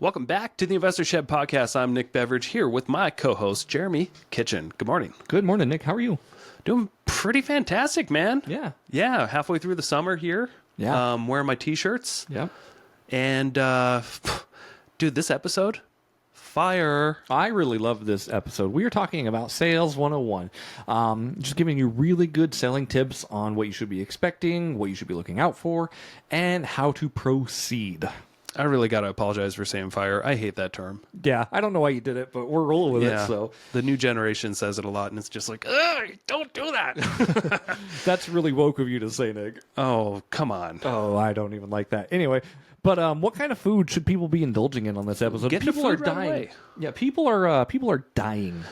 Welcome back to the Investor Shed Podcast. I'm Nick Beveridge here with my co-host, Jeremy Kitchen. Good morning. Good morning, Nick. How are you? Doing pretty fantastic, man. Yeah. Yeah, halfway through the summer here. Yeah. Wearing my t-shirts. Yeah. And, dude, this episode, fire. I really love this episode. We are talking about Sales 101. Just giving you really good selling tips on what you should be expecting, what you should be looking out for, and how to proceed. I really got to apologize for saying fire. I hate that term. Yeah, I don't know why you did it, but we're rolling with it. So the new generation says it a lot, and it's just like, ugh, don't do that. That's really woke of you to say, Nick. Oh, come on. Oh, I don't even like that. Anyway, but what kind of food should people be indulging in on this episode? Get the People are food right dying. away. Yeah, people are dying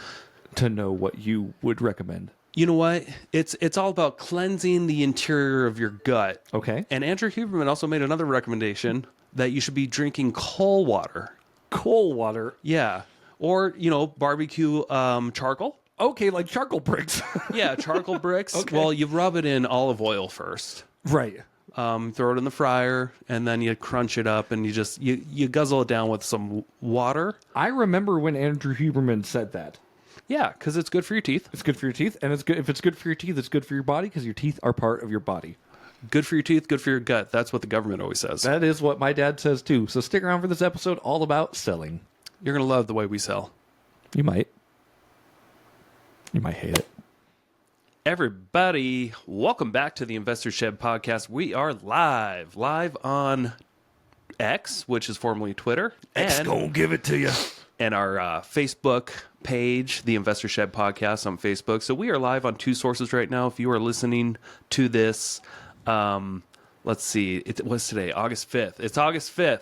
to know what you would recommend. You know what? It's all about cleansing the interior of your gut. Okay. And Andrew Huberman also made another recommendation that you should be drinking coal water. Coal water. Yeah. Or, barbecue charcoal. Okay, like charcoal bricks. Yeah, charcoal bricks. Okay. Well, you rub it in olive oil first. Right. Throw it in the fryer, and then you crunch it up, and you guzzle it down with some water. I remember when Andrew Huberman said that. Yeah, because it's good for your teeth. It's good for your teeth, and it's good if it's good for your teeth, it's good for your body because your teeth are part of your body. Good for your teeth, good for your gut. That's what the government always says. That is what my dad says too. So stick around for this episode all about selling. You're going to love the way we sell. You might. You might hate it. Everybody, welcome back to the Investor Shed Podcast. We are live on X, which is formerly Twitter. X gonna give it to you. And our Facebook page, the Investor Shed Podcast on Facebook. So we are live on two sources right now. If you are listening to this, let's see, it was today, August 5th. It's August 5th.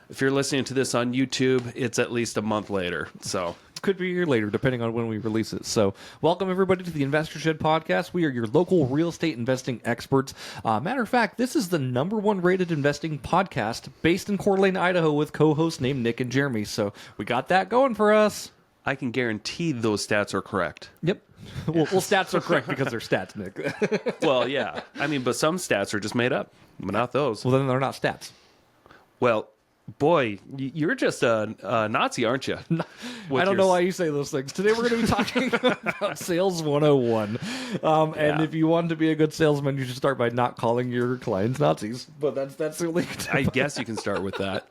If you're listening to this on YouTube, it's at least a month later. So could be a year later, depending on when we release it. So welcome, everybody, to the Investor Shed Podcast. We are your local real estate investing experts. Matter of fact, this is the #1 rated investing podcast based in Coeur d'Alene, Idaho, with co-hosts named Nick and Jeremy. So we got that going for us. I can guarantee those stats are correct. Yep. Well, stats are correct because they're stats, Nick. Well, yeah. I mean, but some stats are just made up, but not those. Well, then they're not stats. Well, boy, you're just a Nazi, aren't you? I don't know why you say those things. Today we're going to be talking about Sales 101. And if you want to be a good salesman, you should start by not calling your clients Nazis. But that's the only I guess you can start with that.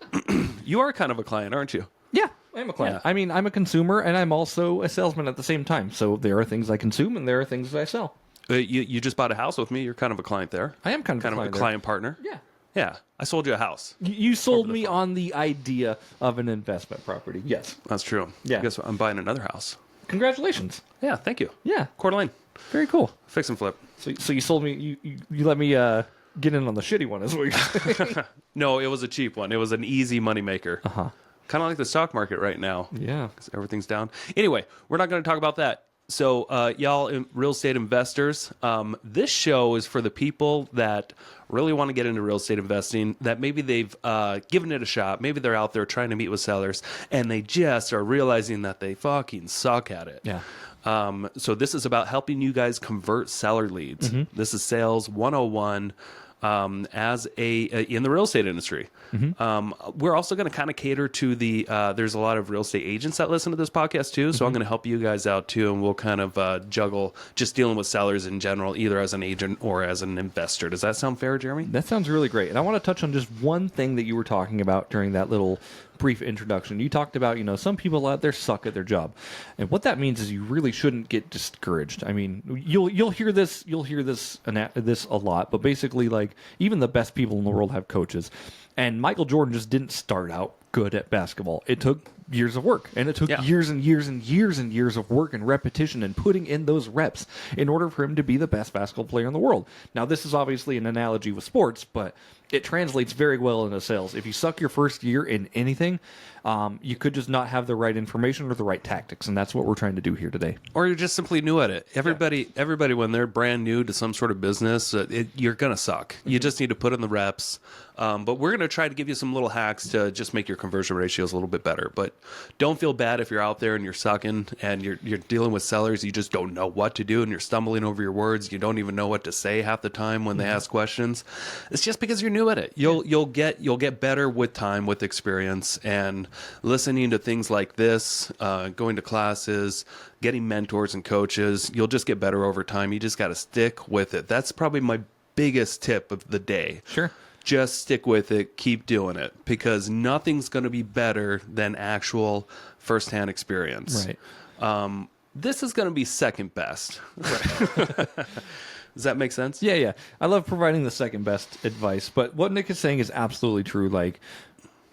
You are kind of a client, aren't you? Yeah, I'm a client. Yeah. I mean, I'm a consumer, and I'm also a salesman at the same time. So there are things I consume, and there are things I sell. You just bought a house with me. You're kind of a client there. I am kind of a client partner. Yeah. Yeah. I sold you a house. You sold me on the idea of an investment property. Yes. That's true. Yeah. Guess what? I'm buying another house. Congratulations. Yeah, thank you. Yeah. Coeur d'Alene. Very cool. Fix and flip. So you sold me, you let me get in on the shitty one, is what you're saying. No, it was a cheap one. It was an easy moneymaker. Uh-huh. Kind of like the stock market right now. Yeah. Because everything's down. Anyway, we're not going to talk about that. So, y'all, real estate investors, this show is for the people that really want to get into real estate investing, that maybe they've given it a shot. Maybe they're out there trying to meet with sellers, and they just are realizing that they fucking suck at it. Yeah. So this is about helping you guys convert seller leads. Mm-hmm. This is Sales 101 as in the real estate industry. Mm-hmm. We're also going to kind of cater to the there's a lot of real estate agents that listen to this podcast too, so I'm going to help you guys out too, and we'll kind of juggle just dealing with sellers in general, either as an agent or as an investor. Does that sound fair, Jeremy? That sounds really great. And I want to touch on just one thing that you were talking about during that little brief introduction. You talked about, some people out there suck at their job. And what that means is you really shouldn't get discouraged. I mean, you'll hear this a lot, but basically, like, even the best people in the world have coaches. And Michael Jordan just didn't start out good at basketball. It took years of work, and it took years and years and years and years of work and repetition and putting in those reps in order for him to be the best basketball player in the world. Now, this is obviously an analogy with sports, but it translates very well into sales. If you suck your first year in anything, you could just not have the right information or the right tactics, and that's what we're trying to do here today. Or you're just simply new at it. Everybody, when they're brand new to some sort of business, you're going to suck. You just need to put in the reps. But we're going to try to give you some little hacks to just make your conversion ratios a little bit better. But don't feel bad if you're out there and you're sucking and you're dealing with sellers. You just don't know what to do and you're stumbling over your words. You don't even know what to say half the time when they ask questions. It's just because you're new at it. You'll get better with time, with experience, and listening to things like this, going to classes, getting mentors and coaches. You'll just get better over time. You just got to stick with it. That's probably my biggest tip of the day. Sure. Just stick with it. Keep doing it, because nothing's going to be better than actual firsthand experience. Right. This is going to be second best. Right. Does that make sense? Yeah. I love providing the second best advice, but what Nick is saying is absolutely true. Like,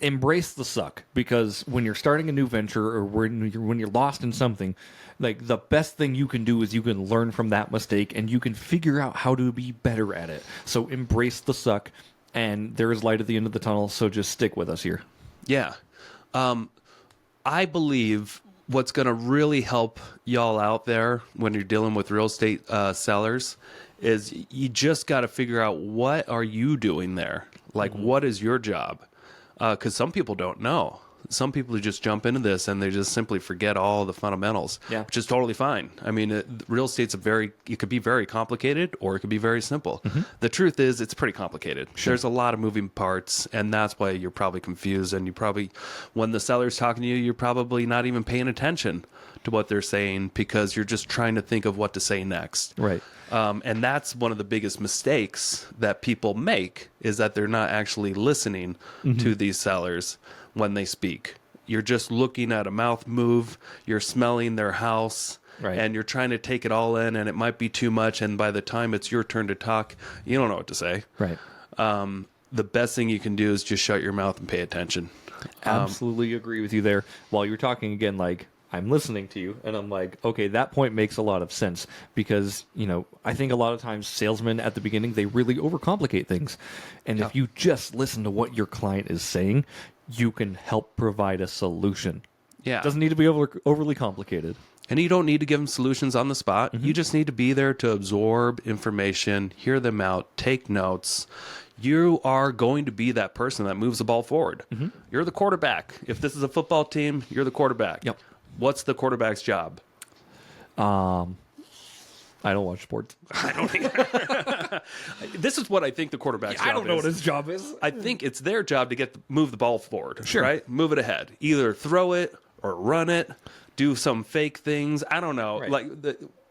embrace the suck, because when you're starting a new venture or when you're lost in something, like, the best thing you can do is you can learn from that mistake and you can figure out how to be better at it. So embrace the suck, and there is light at the end of the tunnel. So just stick with us here. Yeah. I believe what's going to really help y'all out there when you're dealing with real estate sellers is you just got to figure out, what are you doing there? Like, what is your job? Because some people don't know. Some people just jump into this and they just simply forget all the fundamentals, which is totally fine. I mean, real estate's it could be very complicated or it could be very simple. The truth is, it's pretty complicated. Sure. There's a lot of moving parts, and that's why you're probably confused. And when the seller's talking to you, you're probably not even paying attention to what they're saying, because you're just trying to think of what to say next. Right. And that's one of the biggest mistakes that people make, is that they're not actually listening to these sellers when they speak. You're just looking at a mouth move, you're smelling their house, right, and you're trying to take it all in, and it might be too much, and by the time it's your turn to talk, you don't know what to say. Right. The best thing you can do is just shut your mouth and pay attention. Absolutely agree with you there. While you're talking again, like, I'm listening to you, and I'm like, okay, that point makes a lot of sense, because, I think a lot of times salesmen at the beginning, they really overcomplicate things. And if you just listen to what your client is saying, you can help provide a solution. Yeah. It doesn't need to be overly complicated. And you don't need to give them solutions on the spot. You just need to be there to absorb information, hear them out, take notes. You are going to be that person that moves the ball forward. You're the quarterback. If this is a football team, you're the quarterback. Yep. What's the quarterback's job? I don't watch sports. I don't think. This is what I think the quarterback's job is. I don't know what his job is. I think it's their job to move the ball forward. Sure. Right? Move it ahead. Either throw it or run it. Do some fake things. I don't know. Right. Like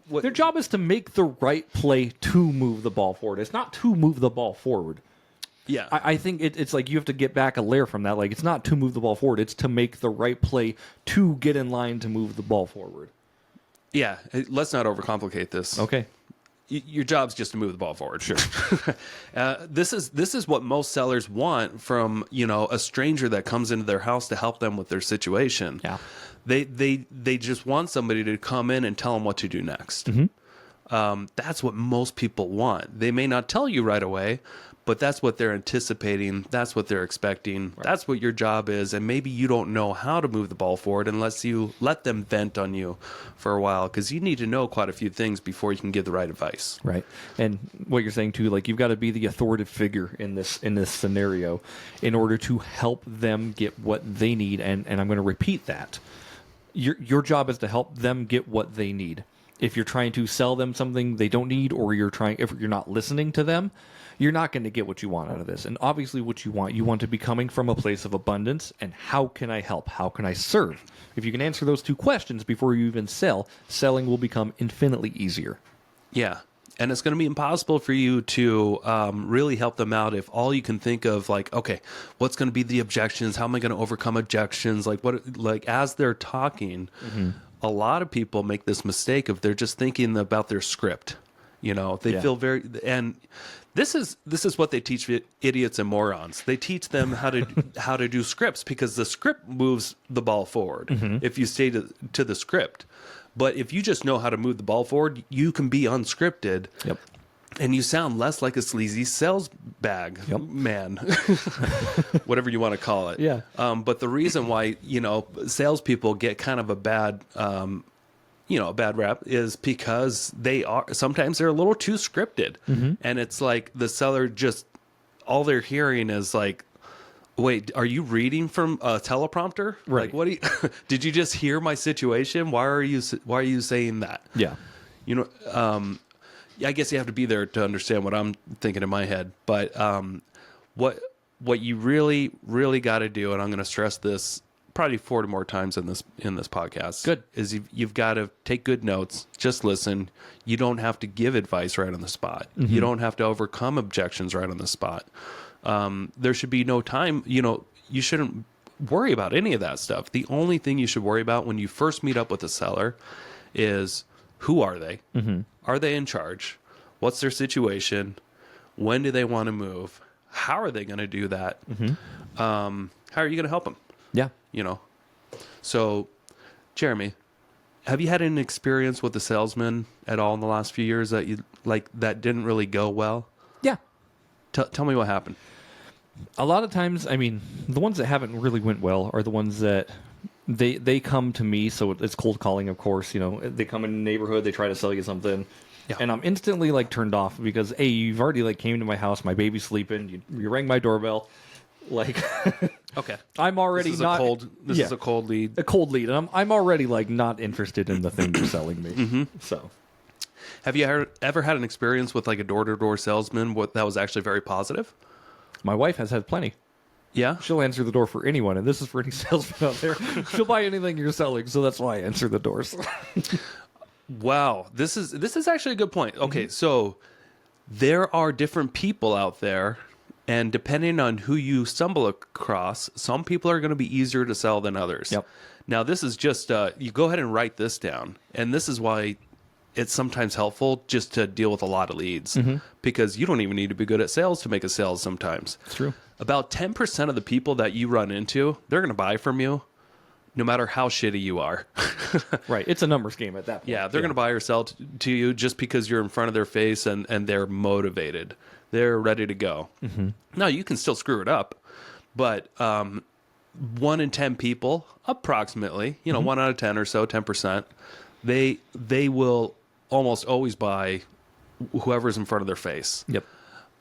their job is to make the right play to move the ball forward. It's not to move the ball forward. Yeah. I think it's like you have to get back a layer from that. Like, it's not to move the ball forward. It's to make the right play to get in line to move the ball forward. Yeah. Let's not overcomplicate this. Okay. Your job's just to move the ball forward. Sure. This is what most sellers want from, a stranger that comes into their house to help them with their situation. Yeah. They just want somebody to come in and tell them what to do next. That's what most people want. They may not tell you right away, but that's what they're anticipating. That's what they're expecting. Right. That's what your job is. And maybe you don't know how to move the ball forward unless you let them vent on you for a while, because you need to know quite a few things before you can give the right advice. Right. And what you're saying too, like, you've got to be the authoritative figure in this scenario in order to help them get what they need. And I'm going to repeat that. Your job is to help them get what they need. If you're trying to sell them something they don't need, or if you're not listening to them, you're not going to get what you want out of this. And obviously what you want to be coming from a place of abundance. And how can I help? How can I serve? If you can answer those two questions before you even sell, selling will become infinitely easier. Yeah. And it's going to be impossible for you to really help them out if all you can think of, like, okay, what's going to be the objections? How am I going to overcome objections? Like as they're talking, a lot of people make this mistake of they're just thinking about their script. They feel and this is what they teach idiots and morons. They teach them how to do scripts, because the script moves the ball forward if you stay to the script. But if you just know how to move the ball forward, you can be unscripted. Yep. And you sound less like a sleazy sales bag man, whatever you want to call it. Yeah. But the reason why, salespeople get kind of a bad rap is because sometimes they're a little too scripted. And it's like the seller just all they're hearing is like, wait, are you reading from a teleprompter? Right. Like, what do you, did you just hear my situation? Why are you saying that? Yeah. You know, I guess you have to be there to understand what I'm thinking in my head. But what you really, really got to do, and I'm going to stress this probably 40 more times in this podcast. Good. Is you've got to take good notes. Just listen. You don't have to give advice right on the spot. You don't have to overcome objections right on the spot. There should be no time. You shouldn't worry about any of that stuff. The only thing you should worry about when you first meet up with a seller is, who are they? Are they in charge? What's their situation? When do they want to move? How are they going to do that? How are you going to help them? Yeah. So, Jeremy, have you had an experience with a salesman at all in the last few years that that didn't really go well? Yeah. Tell me what happened. A lot of times, I mean, the ones that haven't really went well are the ones that they come to me, so it's cold calling, of course. They come in the neighborhood, they try to sell you something, and I'm instantly turned off because you've already came to my house, my baby's sleeping, you rang my doorbell, Okay, I'm already this is not a cold. This is a cold lead. a cold lead, and I'm already not interested in the thing you're selling me. So, have you ever had an experience with a door-to-door salesman that was actually very positive? my wife has had plenty. Yeah. She'll answer the door for anyone, and this is for any salesman out there. She'll buy anything you're selling, so that's why I answer the doors. Wow, this is actually a good point. Okay, so there are different people out there, and depending on who you stumble across, some people are going to be easier to sell than others. Yep. Now, this is just you go ahead and write this down, and this is why it's sometimes helpful just to deal with a lot of leads, because you don't even need to be good at sales to make a sale sometimes. It's true. About 10% of the people that you run into, they're going to buy from you no matter how shitty you are. Right. It's a numbers game at that point. Yeah, they're going to buy or sell to you just because you're in front of their face and they're motivated. They're ready to go. Now, you can still screw it up, but 1 in 10 people, approximately, 1 out of 10 or so, 10%, they will almost always buy whoever's in front of their face. Yep.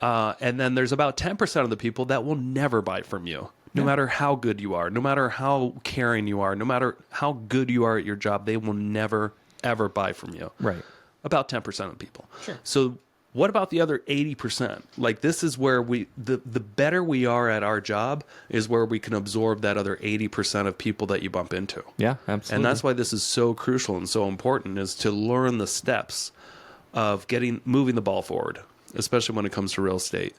And then there's about 10% of the people that will never buy from you. No matter how good you are, no matter how caring you are, no matter how good you are at your job, they will never, ever buy from you. Right. About 10% of people. Sure. So what about the other 80%? This is where the better we are at our job is where we can absorb that other 80% of people that you bump into. Yeah, absolutely. And that's why this is so crucial and so important, is to learn the steps of moving the ball forward, especially when it comes to real estate.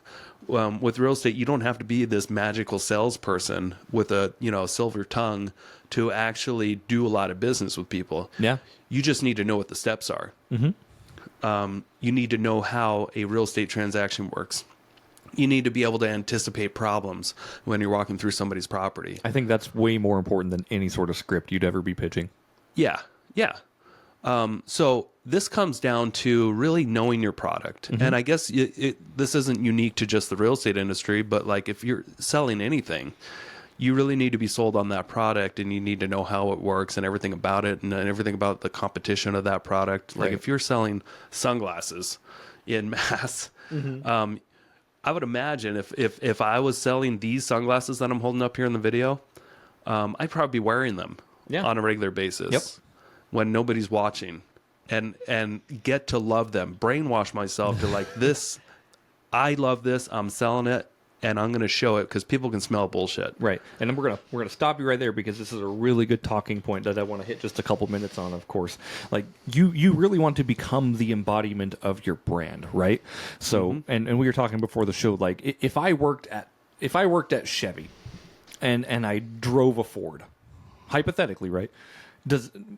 With real estate, you don't have to be this magical salesperson with a silver tongue to actually do a lot of business with people. Yeah. You just need to know what the steps are. You need to know how a real estate transaction works. You need to be able to anticipate problems when you're walking through somebody's property. I think that's way more important than any sort of script you'd ever be pitching. Yeah. So this comes down to really knowing your product. And I guess this isn't unique to just the real estate industry, but if you're selling anything, you really need to be sold on that product, and you need to know how it works and everything about it, and everything about the competition of that product. Right. If you're selling sunglasses in mass, I would imagine if I was selling these sunglasses that I'm holding up here in the video, I'd probably be wearing them on a regular basis when nobody's watching, and get to love them, brainwash myself to this. I love this. I'm selling it, and I'm going to show it because people can smell bullshit. Right. And then we're gonna stop you right there, because this is a really good talking point that I want to hit just a couple minutes on, of course. You really want to become the embodiment of your brand, right? So and we were talking before the show, if I worked at Chevy and I drove a Ford, hypothetically, right?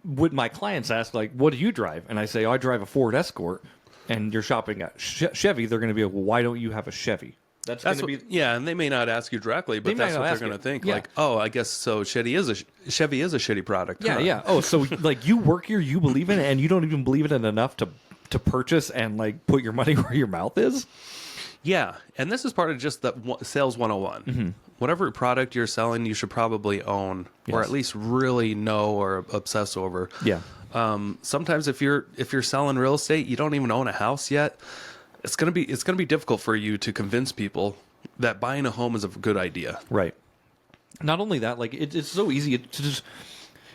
Would my clients ask, what do you drive? And I say, I drive a Ford Escort, and you're shopping at Chevy, they're going to be like, well, why don't you have a Chevy? That's going to be... and they may not ask you directly, but that's what they're going to think. Yeah. I guess so. Chevy is a shitty product. Yeah, huh? yeah. Oh, so you work here, you believe in it, and you don't even believe in it enough to purchase and put your money where your mouth is? Yeah, and this is part of just the sales 101. Whatever product you're selling, you should probably own, or at least really know or obsess over. Yeah. Sometimes if you're selling real estate, you don't even own a house yet. It's gonna be difficult for you to convince people that buying a home is a good idea. Right. Not only that, like it's so easy to just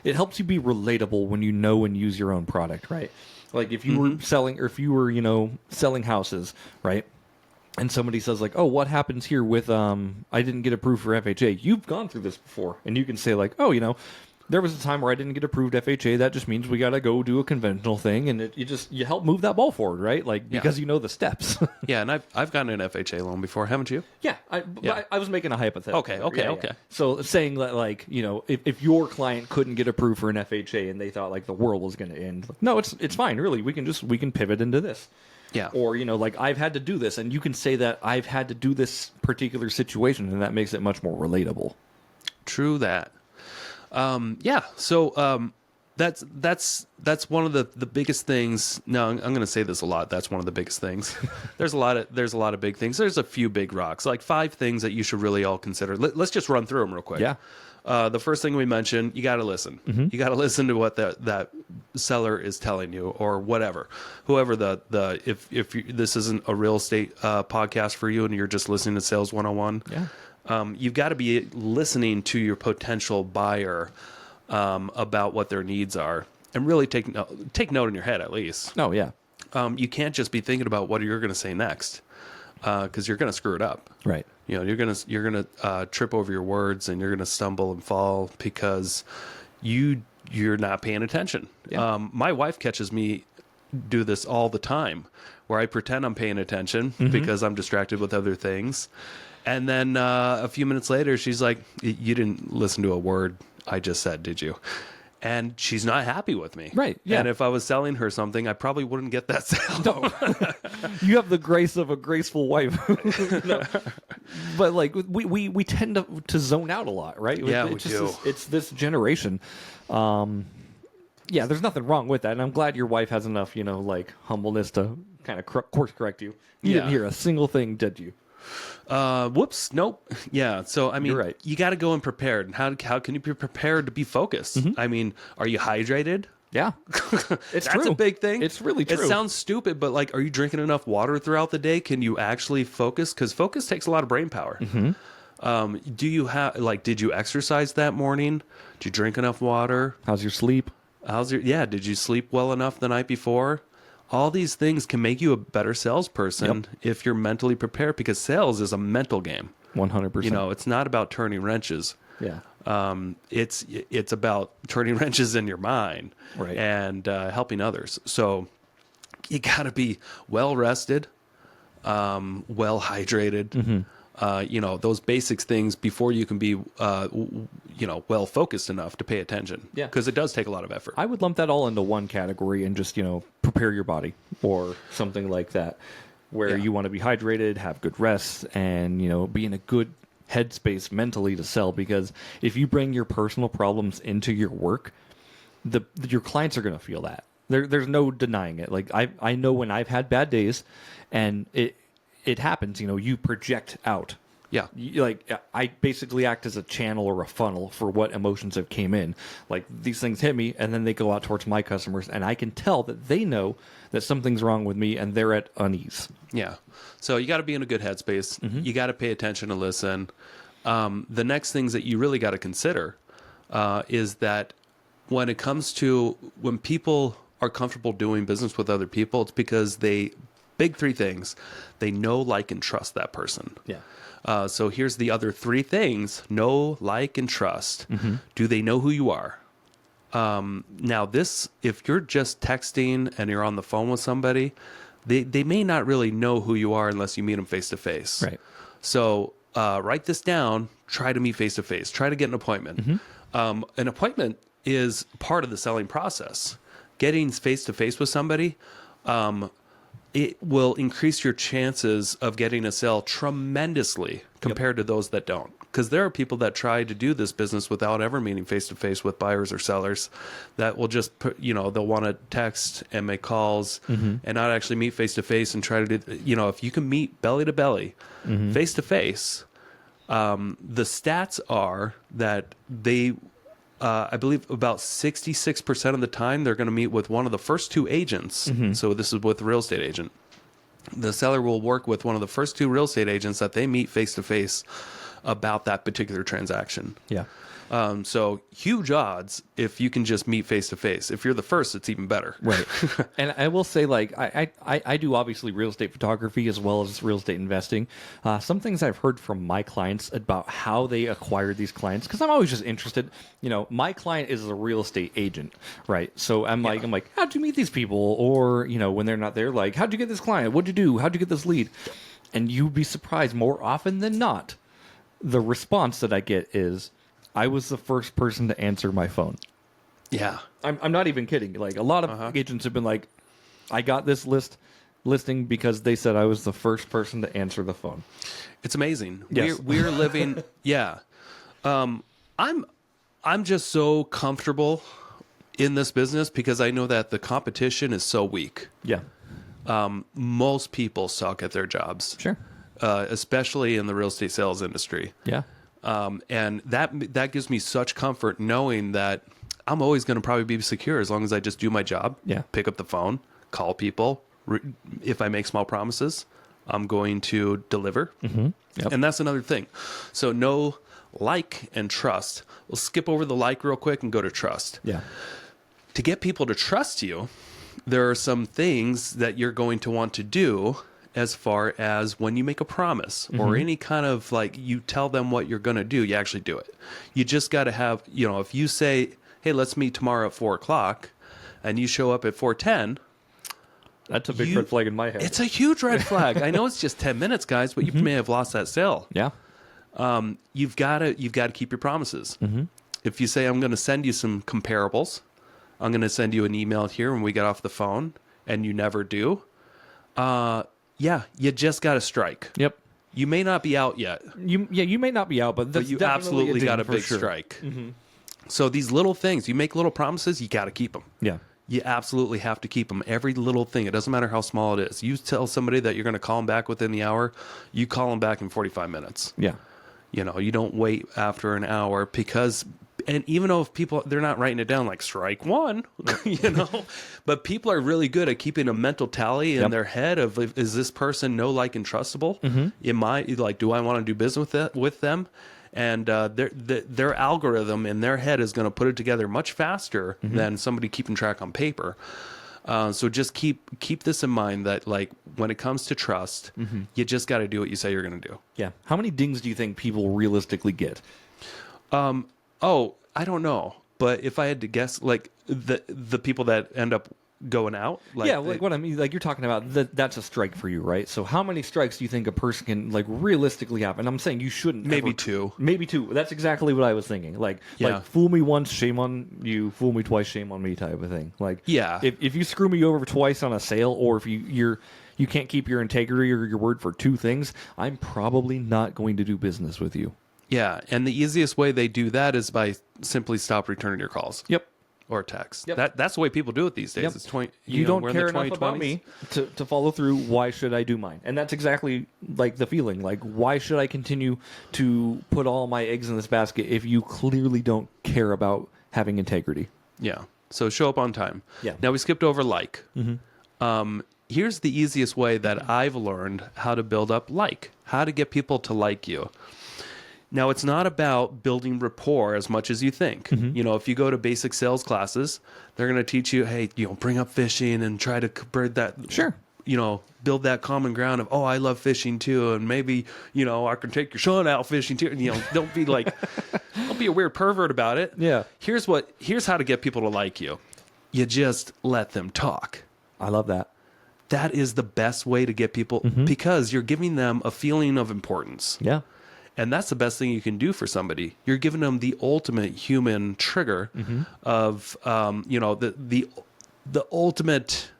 it helps you be relatable when you know and use your own product, right? Like if you were selling or if you were, selling houses, right? And somebody says like, "Oh, what happens here with I didn't get approved for FHA." You've gone through this before, and you can say like, "Oh, there was a time where I didn't get approved FHA. That just means we got to go do a conventional thing," and you help move that ball forward, right? Like because you know the steps. Yeah, and I've gotten an FHA loan before, haven't you? Yeah, I was making a hypothetical. Okay. So saying that, like, if your client couldn't get approved for an FHA and they thought like the world was going to end, like, no, it's fine. Really, we can pivot into this. Yeah. Or like I've had to do this, and you can say that I've had to do this particular situation, and that makes it much more relatable. True that. Yeah. So that's one of the biggest things. No, I'm going to say this a lot. That's one of the biggest things. There's a lot of big things. There's a few big rocks, like 5 things that you should really all consider. Let's just run through them real quick. Yeah. The first thing we mentioned, you got to listen. You got to listen to what that seller is telling you, or whatever, whoever if this isn't a real estate podcast for you and you're just listening to Sales 101. Yeah. You've got to be listening to your potential buyer about what their needs are, and really take note in your head at least. Oh yeah. You can't just be thinking about what you're going to say next, because you're going to screw it up. Right. You're gonna trip over your words, and you're gonna stumble and fall because you're not paying attention. Yeah. My wife catches me do this all the time, where I pretend I'm paying attention because I'm distracted with other things, and then a few minutes later, she's like, "You didn't listen to a word I just said, did you?" And she's not happy with me. Right. Yeah. And if I was selling her something, I probably wouldn't get that sale. No. You have the grace of a graceful wife. No. But like we tend to zone out a lot, right? Yeah, it's we do. It's this generation. Yeah, there's nothing wrong with that, and I'm glad your wife has enough, like humbleness to kind of course correct you. You didn't hear a single thing, did you? Whoops. Nope. Yeah. So, I mean, You're right. You got to go in prepared. And how can you be prepared to be focused? I mean, are you hydrated? Yeah. It's That's true. a big thing. It's really true. It sounds stupid, but like, are you drinking enough water throughout the day? Can you actually focus? Because focus takes a lot of brain power. Do you did you exercise that morning? Did you drink enough water? How's your sleep? Did you sleep well enough the night before? All these things can make you a better salesperson if you're mentally prepared, because sales is a mental game. 100%. It's not about turning wrenches. Yeah. It's about turning wrenches in your mind, Right. and helping others. So you got to be well rested, well hydrated. Those basics things before you can be, well focused enough to pay attention. Yeah. Because it does take a lot of effort. I would lump that all into one category and just, prepare your body or something like that, where you want to be hydrated, have good rest, and, be in a good headspace mentally to sell. Because if you bring your personal problems into your work, your clients are going to feel that. There's no denying it. Like I know when I've had bad days, and it happens, you project out. Yeah. I basically act as a channel or a funnel for what emotions have came in. Like, these things hit me, and then they go out towards my customers, and I can tell that they know that something's wrong with me, and they're at unease. Yeah. So you got to be in a good headspace. You got to pay attention and listen. The next things that you really got to consider is that when it comes to when people are comfortable doing business with other people, it's because big 3 things: they know, like, and trust that person. Yeah. So here's the other 3 things: know, like, and trust. Do they know who you are? Now, if you're just texting and you're on the phone with somebody, they may not really know who you are unless you meet them face to face. Right. So write this down. Try to meet face to face. Try to get an appointment. An appointment is part of the selling process. Getting face to face with somebody, it will increase your chances of getting a sale tremendously compared to those that don't. Because there are people that try to do this business without ever meeting face to face with buyers or sellers, that will just they'll want to text and make calls and not actually meet face to face and try to do, if you can meet belly to belly, face to face, the stats are that I believe about 66% of the time they're going to meet with one of the first 2 agents. So this is with a real estate agent. the seller will work with one of the first two real estate agents that they meet face to face about that particular transaction. Yeah. So huge odds if you can just meet face to face. If you're the first, it's even better. Right. And I will say, like, I do obviously real estate photography as well as real estate investing. Some things I've heard from my clients about how they acquire these clients, because I'm always just interested. You know, my client is a real estate agent, right? So I'm like, how'd you meet these people? Or, you know, when they're not there, like, how'd you get this client? What'd you do? How'd you get this lead? And you'd be surprised, more often than not, the response that I get is, I was the first person to answer my phone. Yeah. I'm not even kidding. Like, a lot of agents have been like, I got this listing because they said I was the first person to answer the phone. It's amazing. Yes. We're living. Yeah. I'm just so comfortable in this business because I know that the competition is so weak. Yeah. Most people suck at their jobs. Sure. Especially in the real estate sales industry. Yeah. And that gives me such comfort knowing that I'm always going to probably be secure as long as I just do my job. Yeah. Pick up the phone, call people. If I make small promises, I'm going to deliver. Mm-hmm. Yep. And that's another thing. So know, like, and trust. We'll skip over the like real quick and go to trust. Yeah. To get people to trust you, there are some things that you're going to want to do as far as when you make a promise or any kind of, like, you tell them what you're going to do, you actually do it. You just got to have, you know, if you say, hey, let's meet tomorrow at 4:00 and you show up at 4:10, that's a big red flag in my head. it's a huge red flag. I know it's just 10 minutes, guys, but you may have lost that sale. Yeah. You've got to keep your promises. If you say, I'm going to send you some comparables, I'm going to send you an email here when we get off the phone, and you never do, yeah, you just got to strike. Yep. You may not be out yet. You may not be out, but that's You definitely absolutely ding got a for big sure. strike. So these little things, you make little promises, you got to keep them. Yeah. You absolutely have to keep them. Every little thing. It doesn't matter how small it is. You tell somebody that you're going to call them back within the hour, you call them back in 45 minutes. Yeah. You know, you don't wait after an hour because, and even though if people, they're not writing it down like strike one, you know, but people are really good at keeping a mental tally in their head of, is this person know, like, and trustable? Am I, like, do I want to do business with them? And their algorithm in their head is going to put it together much faster than somebody keeping track on paper. So just keep this in mind that, like, when it comes to trust, you just got to do what you say you're going to do. Yeah. How many dings do you think people realistically get? Oh, I don't know. But if I had to guess, like, the people that end up going out, like, yeah, like what I mean, like you're talking about, that's a strike for you, right? So how many strikes do you think a person can, like, realistically have? And I'm saying you shouldn't. Maybe two. Maybe two. That's exactly what I was thinking. Like fool me once, shame on you. Fool me twice, shame on me, type of thing. Like, yeah, if you screw me over twice on a sale, or if you can't keep your integrity or your word for two things, I'm probably not going to do business with you. Yeah, and the easiest way they do that is by simply stop returning your calls. Yep. Or text. Yep. That's the way people do it these days. Yep. It's you know, don't care enough about me to follow through. Why should I do mine? And that's exactly, like, the feeling. Like, why should I continue to put all my eggs in this basket if you clearly don't care about having integrity? Yeah. So show up on time. Yeah. Now we skipped over like. Here's the easiest way that I've learned how to build up like. How to get people to like you. Now, it's not about building rapport as much as you think. You know, if you go to basic sales classes, they're going to teach you, hey, you know, bring up fishing and try to build that, you know, build that common ground of, oh, I love fishing too. And maybe, you know, I can take your son out fishing too. You know, don't be like, don't be a weird pervert about it. Yeah. Here's how to get people to like you. You just let them talk. I love that. That is the best way to get people because you're giving them a feeling of importance. Yeah. And that's the best thing you can do for somebody. You're giving them the ultimate human trigger of, you know, the ultimate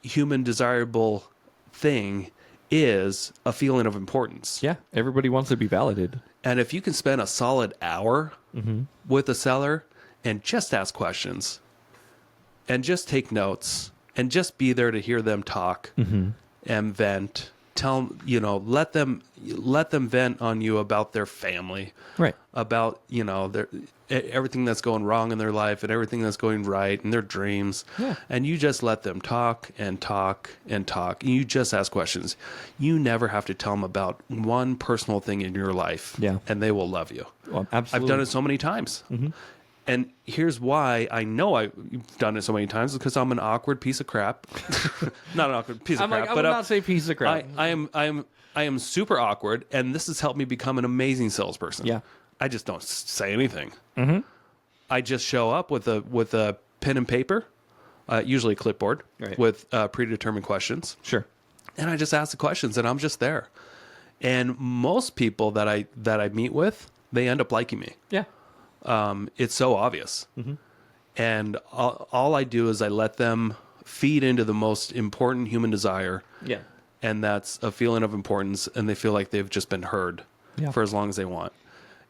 human desirable thing is a feeling of importance. Yeah. Everybody wants to be validated. And if you can spend a solid hour with a seller and just ask questions and just take notes and just be there to hear them talk and vent, let them vent on you about their family, Right. about everything that's going wrong in their life and everything that's going right and their dreams. Yeah. And you just let them talk and talk and talk. And you just ask questions. You never have to tell them about one personal thing in your life. Yeah. And they will love you. Well, absolutely. I've done it so many times. Mm-hmm. And here's why I know I've done it so many times, because I'm an awkward piece of crap. Not an awkward piece of crap, I but would not say piece of crap. I am super awkward, and this has helped me become an amazing salesperson. Yeah. I just don't say anything. Mm-hmm. I just show up with a pen and paper, usually a clipboard, Right. with predetermined questions, Sure. and I just ask the questions, and I'm just there. And most people that I meet with, they end up liking me. Yeah. It's so obvious. Mm-hmm. And all I do is I let them feed into the most important human desire. Yeah. And that's a feeling of importance, and they feel like they've just been heard for as long as they want.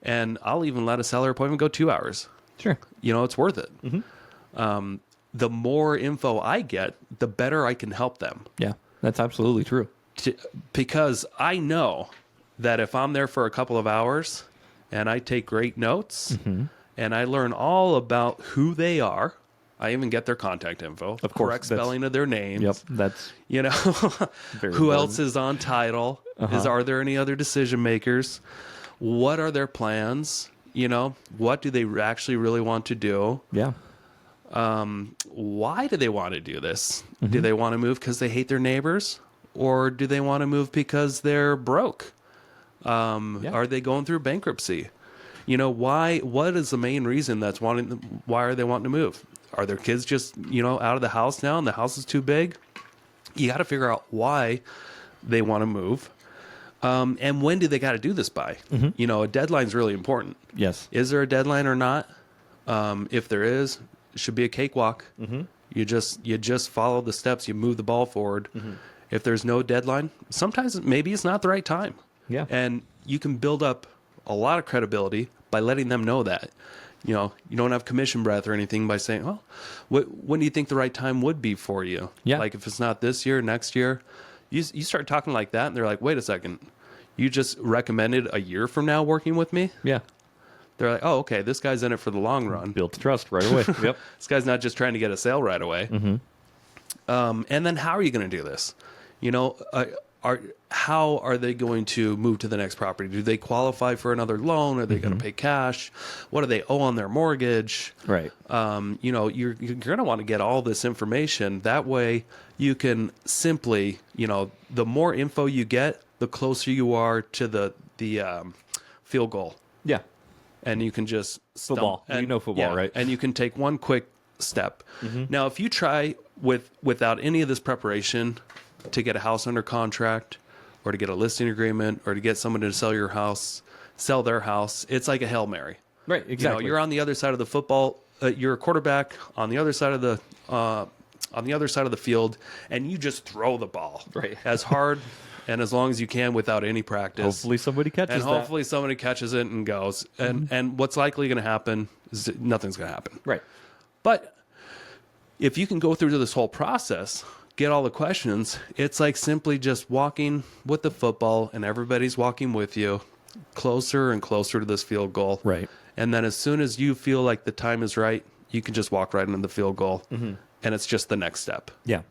And I'll even let a seller appointment go 2 hours. Sure. It's worth it. Mm-hmm. The more info I get, the better I can help them. Yeah. That's absolutely true. Because I know that if I'm there for a couple of hours and I take great notes Mm-hmm. and I learn all about who they are, I even get their contact info, Of course, correct spelling of their names. Yep. That's Who important. else is on title? Are there any other decision makers? What are their plans? What do they actually really want to do? yeah. Why do they want to do this? Mm-hmm. Do they want to move because they hate their neighbors? Or do they want to move because they're broke? Are they going through bankruptcy? What is the main reason why are they wanting to move? Are their kids just, out of the house now and the house is too big? You got to figure out why they want to move. And when do they got to do this by? Mm-hmm. A deadline's really important. Yes. Is there a deadline or not? If there is, it should be a cakewalk. Mm-hmm. You just follow the steps. You move the ball forward. Mm-hmm. If there's no deadline, sometimes maybe it's not the right time. Yeah. And you can build up a lot of credibility by letting them know that. You don't have commission breath or anything by saying, "Oh, when do you think the right time would be for you?" Yeah. Like if it's not this year, next year. You start talking like that, and they're like, "Wait a second, you just recommended a year from now working with me?" Yeah. They're like, "Oh, okay, this guy's in it for the long run. Built trust right away. Yep. This guy's not just trying to get a sale right away." Mm-hmm. And then how are you going to do this? How are they going to move to the next property? Do they qualify for another loan? Are they going to pay cash? What do they owe on their mortgage? Right. You're going to want to get all this information. That way you can simply, the more info you get, the closer you are to the field goal. Yeah. And you can just Football. Football, right? And you can take one quick step. Mm-hmm. Now, if you try without any of this preparation to get a house under contract or to get a listing agreement or to get someone to sell their house, it's like a Hail Mary. Right, exactly. You're on the other side of the football. You're a quarterback on the other side of the field, and you just throw the ball Right. as hard and as long as you can without any practice. Hopefully somebody catches and that. hopefully somebody catches it and goes. And what's likely going to happen is that nothing's going to happen. Right. But if you can go through this whole process, get all the questions, it's like simply just walking with the football, and everybody's walking with you closer and closer to this field goal. Right. And then as soon as you feel like the time is right, you can just walk right into the field goal. Mm-hmm. And it's just the next step. Yeah.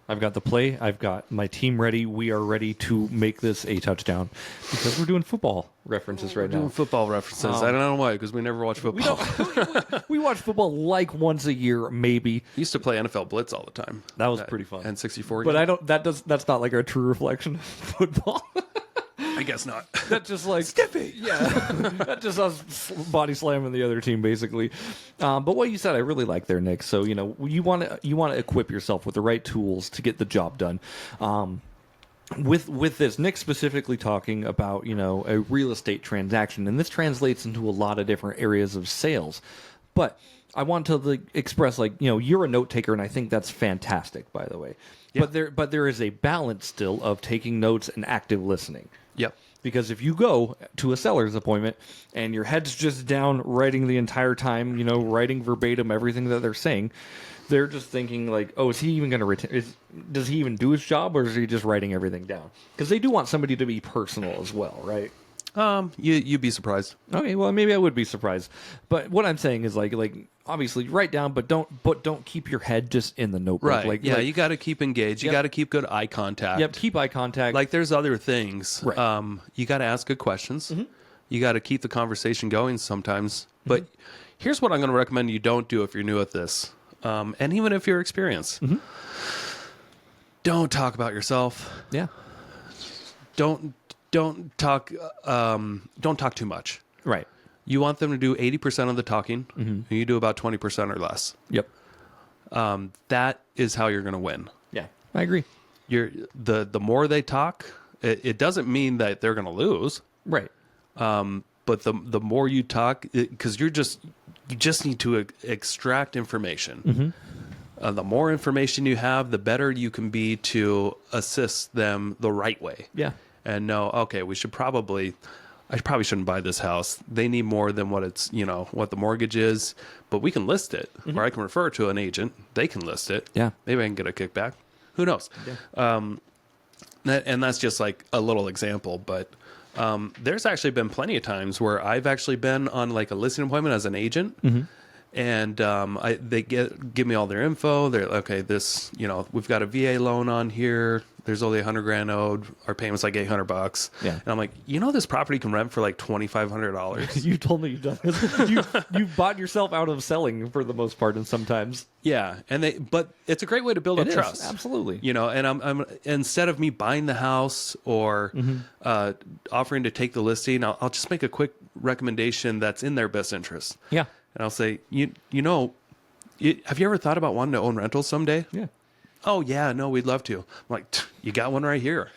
I've got the play. I've got my team ready. We are ready to make this a touchdown because we're doing football references right now. Doing football references. I don't know why, because we never watch football. We watch football like once a year, maybe. Used to play NFL Blitz all the time. That was pretty fun. And 64 But I don't. That's not like a true reflection of football. I guess not. That's just like Skippy. Yeah, that's just us body slamming the other team, basically. But what you said, I really like there, Nick. So you want to equip yourself with the right tools to get the job done. With this, Nick specifically talking about a real estate transaction, and this translates into a lot of different areas of sales. But I want to express you're a note taker, and I think that's fantastic, by the way. Yeah. But there is a balance still of taking notes and active listening. Yep. Because if you go to a seller's appointment and your head's just down writing the entire time, writing verbatim everything that they're saying, they're just thinking like, oh, is he even going to retain? Does he even do his job, or is he just writing everything down? Because they do want somebody to be personal as well, right? You'd be surprised. Okay, well, maybe I would be surprised, but what I'm saying is like obviously write down, but don't keep your head just in the notebook. Right. Like, you got to keep engaged. You Yep. got to keep good eye contact. Yep, keep eye contact. Like there's other things. Right. You got to ask good questions. You got to keep the conversation going sometimes. But here's what I'm going to recommend you don't do if you're new at this. And even if you're experienced. Don't talk about yourself. yeah, Don't talk too much. right. You want them to do 80% of the talking. And you do about 20% or less. Yep. That is how you're going to win. Yeah, I agree. The more they talk, it doesn't mean that they're going to lose. Right. But the more you talk, because you just need to extract information. The more information you have, the better you can be to assist them the right way. Yeah. And know, okay, I probably shouldn't buy this house. They need more than what it's, what the mortgage is, but we can list it, or I can refer it to an agent. They can list it. Yeah. Maybe I can get a kickback. Who knows? Yeah. And that's just like a little example, but there's actually been plenty of times where I've actually been on like a listing appointment as an agent, and they give me all their info. They're okay. This, we've got a VA loan on here. There's only $100,000 owed. Our payment's like $800. Yeah. And I'm like, this property can rent for like $2,500. You told me you've done this. You bought yourself out of selling for the most part, and sometimes. Yeah, but it's a great way to build up trust. Absolutely. And I'm instead of me buying the house or offering to take the listing, I'll just make a quick recommendation that's in their best interest. Yeah. And I'll say, have you ever thought about wanting to own rentals someday? Yeah. Oh yeah, no, we'd love to. I'm like, you got one right here.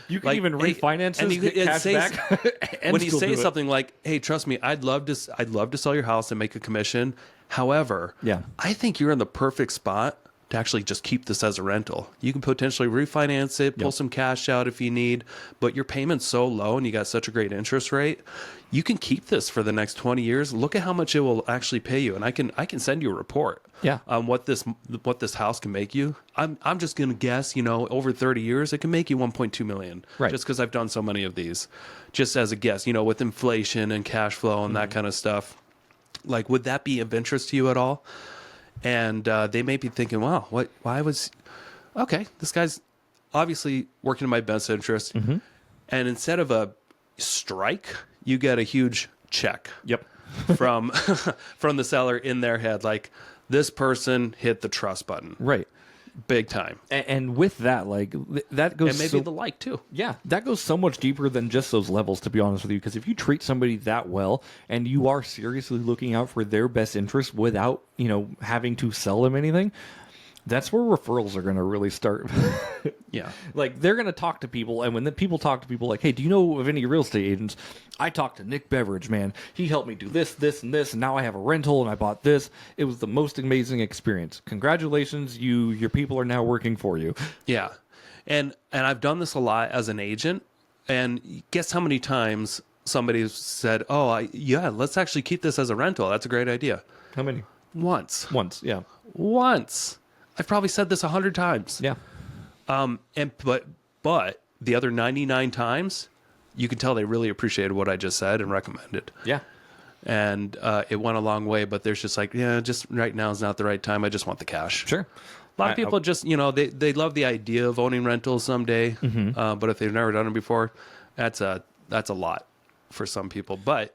You can even refinance and this, get cash back. And when you still say do it. something like, "Hey, trust me, I'd love to sell your house and make a commission. However, I think you're in the perfect spot to actually just keep this as a rental. You can potentially refinance it, pull some cash out if you need, but your payment's so low and you got such a great interest rate. You can keep this for the next 20 years. Look at how much it will actually pay you, and I can send you a report on what this house can make you. I'm just gonna guess, over 30 years it can make you 1.2 million, just because I've done so many of these, just as a guess, with inflation and cash flow and that kind of stuff. Like, would that be of interest to you at all? And they may be thinking, wow, this guy's obviously working in my best interest. And instead of a strike, you get a huge check. Yep. from the seller in their head. Like, this person hit the trust button. Right. Big time. And with that, like, that goes... And maybe the like, too. Yeah, that goes so much deeper than just those levels, to be honest with you. Because if you treat somebody that well, and you are seriously looking out for their best interest without, having to sell them anything, that's where referrals are going to really start. Yeah. Like, they're going to talk to people, and when the people talk to people like, hey, do you know of any real estate agents? I talked to Nick Beveridge, man. He helped me do this, this, and this, and now I have a rental, and I bought this. It was the most amazing experience. Congratulations, your people are now working for you. Yeah. And I've done this a lot as an agent, and guess how many times somebody said, let's actually keep this as a rental. That's a great idea. How many? Once. Yeah. Once. I've probably said this 100 times. Yeah. But the other 99 times, you can tell they really appreciated what I just said and recommended. Yeah. And it went a long way, but there's just like, just right now is not the right time. I just want the cash. Sure. A lot of people just, they love the idea of owning rentals someday. But if they've never done it before, that's a lot for some people. But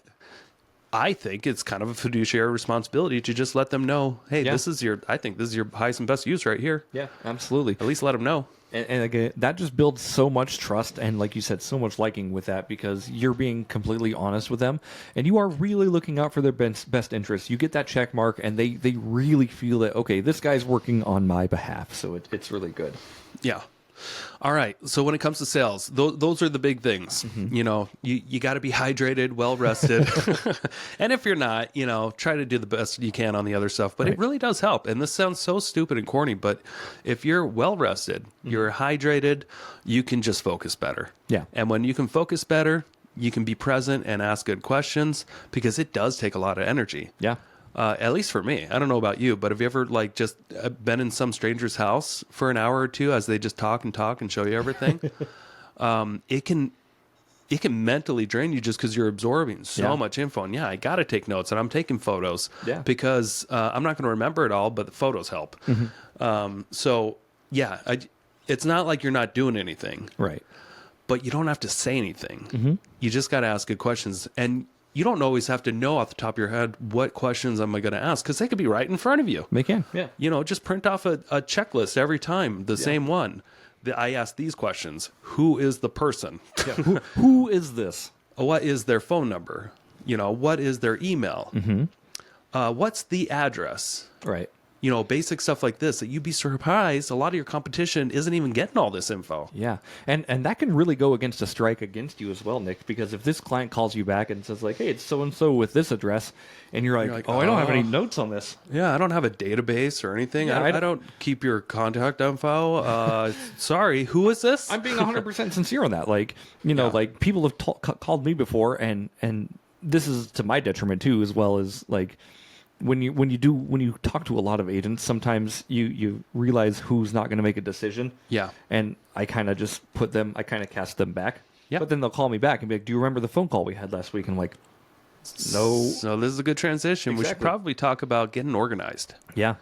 I think it's kind of a fiduciary responsibility to just let them know, hey, I think this is your highest and best use right here. Yeah, absolutely. At least let them know. And again, that just builds so much trust and, like you said, so much liking with that, because you're being completely honest with them and you are really looking out for their best interests. You get that check mark and they really feel that, okay, this guy's working on my behalf. So it's really good. Yeah. All right. So when it comes to sales, those are the big things. You got to be hydrated, well rested. And if you're not, try to do the best you can on the other stuff. But it really does help. And this sounds so stupid and corny, but if you're well rested, you're hydrated, you can just focus better. Yeah. And when you can focus better, you can be present and ask good questions, because it does take a lot of energy. Yeah. At least for me. I don't know about you, but have you ever like just been in some stranger's house for an hour or two as they just talk and show you everything? It can mentally drain you just because you're absorbing so much info. And I got to take notes, and I'm taking photos because I'm not going to remember it all, but the photos help. It's not like you're not doing anything, Right. but you don't have to say anything. You just got to ask good questions. And you don't always have to know off the top of your head what questions am I going to ask, because they could be right in front of you. They can. Yeah. Just print off a checklist every time, the same one. I ask these questions. Who is the person? Who is this? What is their phone number? What is their email? What's the address? Right. Basic stuff like this that you'd be surprised a lot of your competition isn't even getting all this info. Yeah. And that can really go against a strike against you as well, Nick, because if this client calls you back and says like, hey, it's so-and-so with this address, and you're like, oh, I don't have any notes on this. Yeah, I don't have a database or anything. Yeah, I don't keep your contact info. Sorry, who is this? I'm being 100% sincere on that. Like, like people have called me before, and this is to my detriment too, as well as like, when you talk to a lot of agents, sometimes you realize who's not going to make a decision. Yeah. And I kind of just cast them back. Yeah. But then they'll call me back and be like, do you remember the phone call we had last week? And I'm like, no. So this is a good transition. Exactly. We should probably talk about getting organized. Yeah.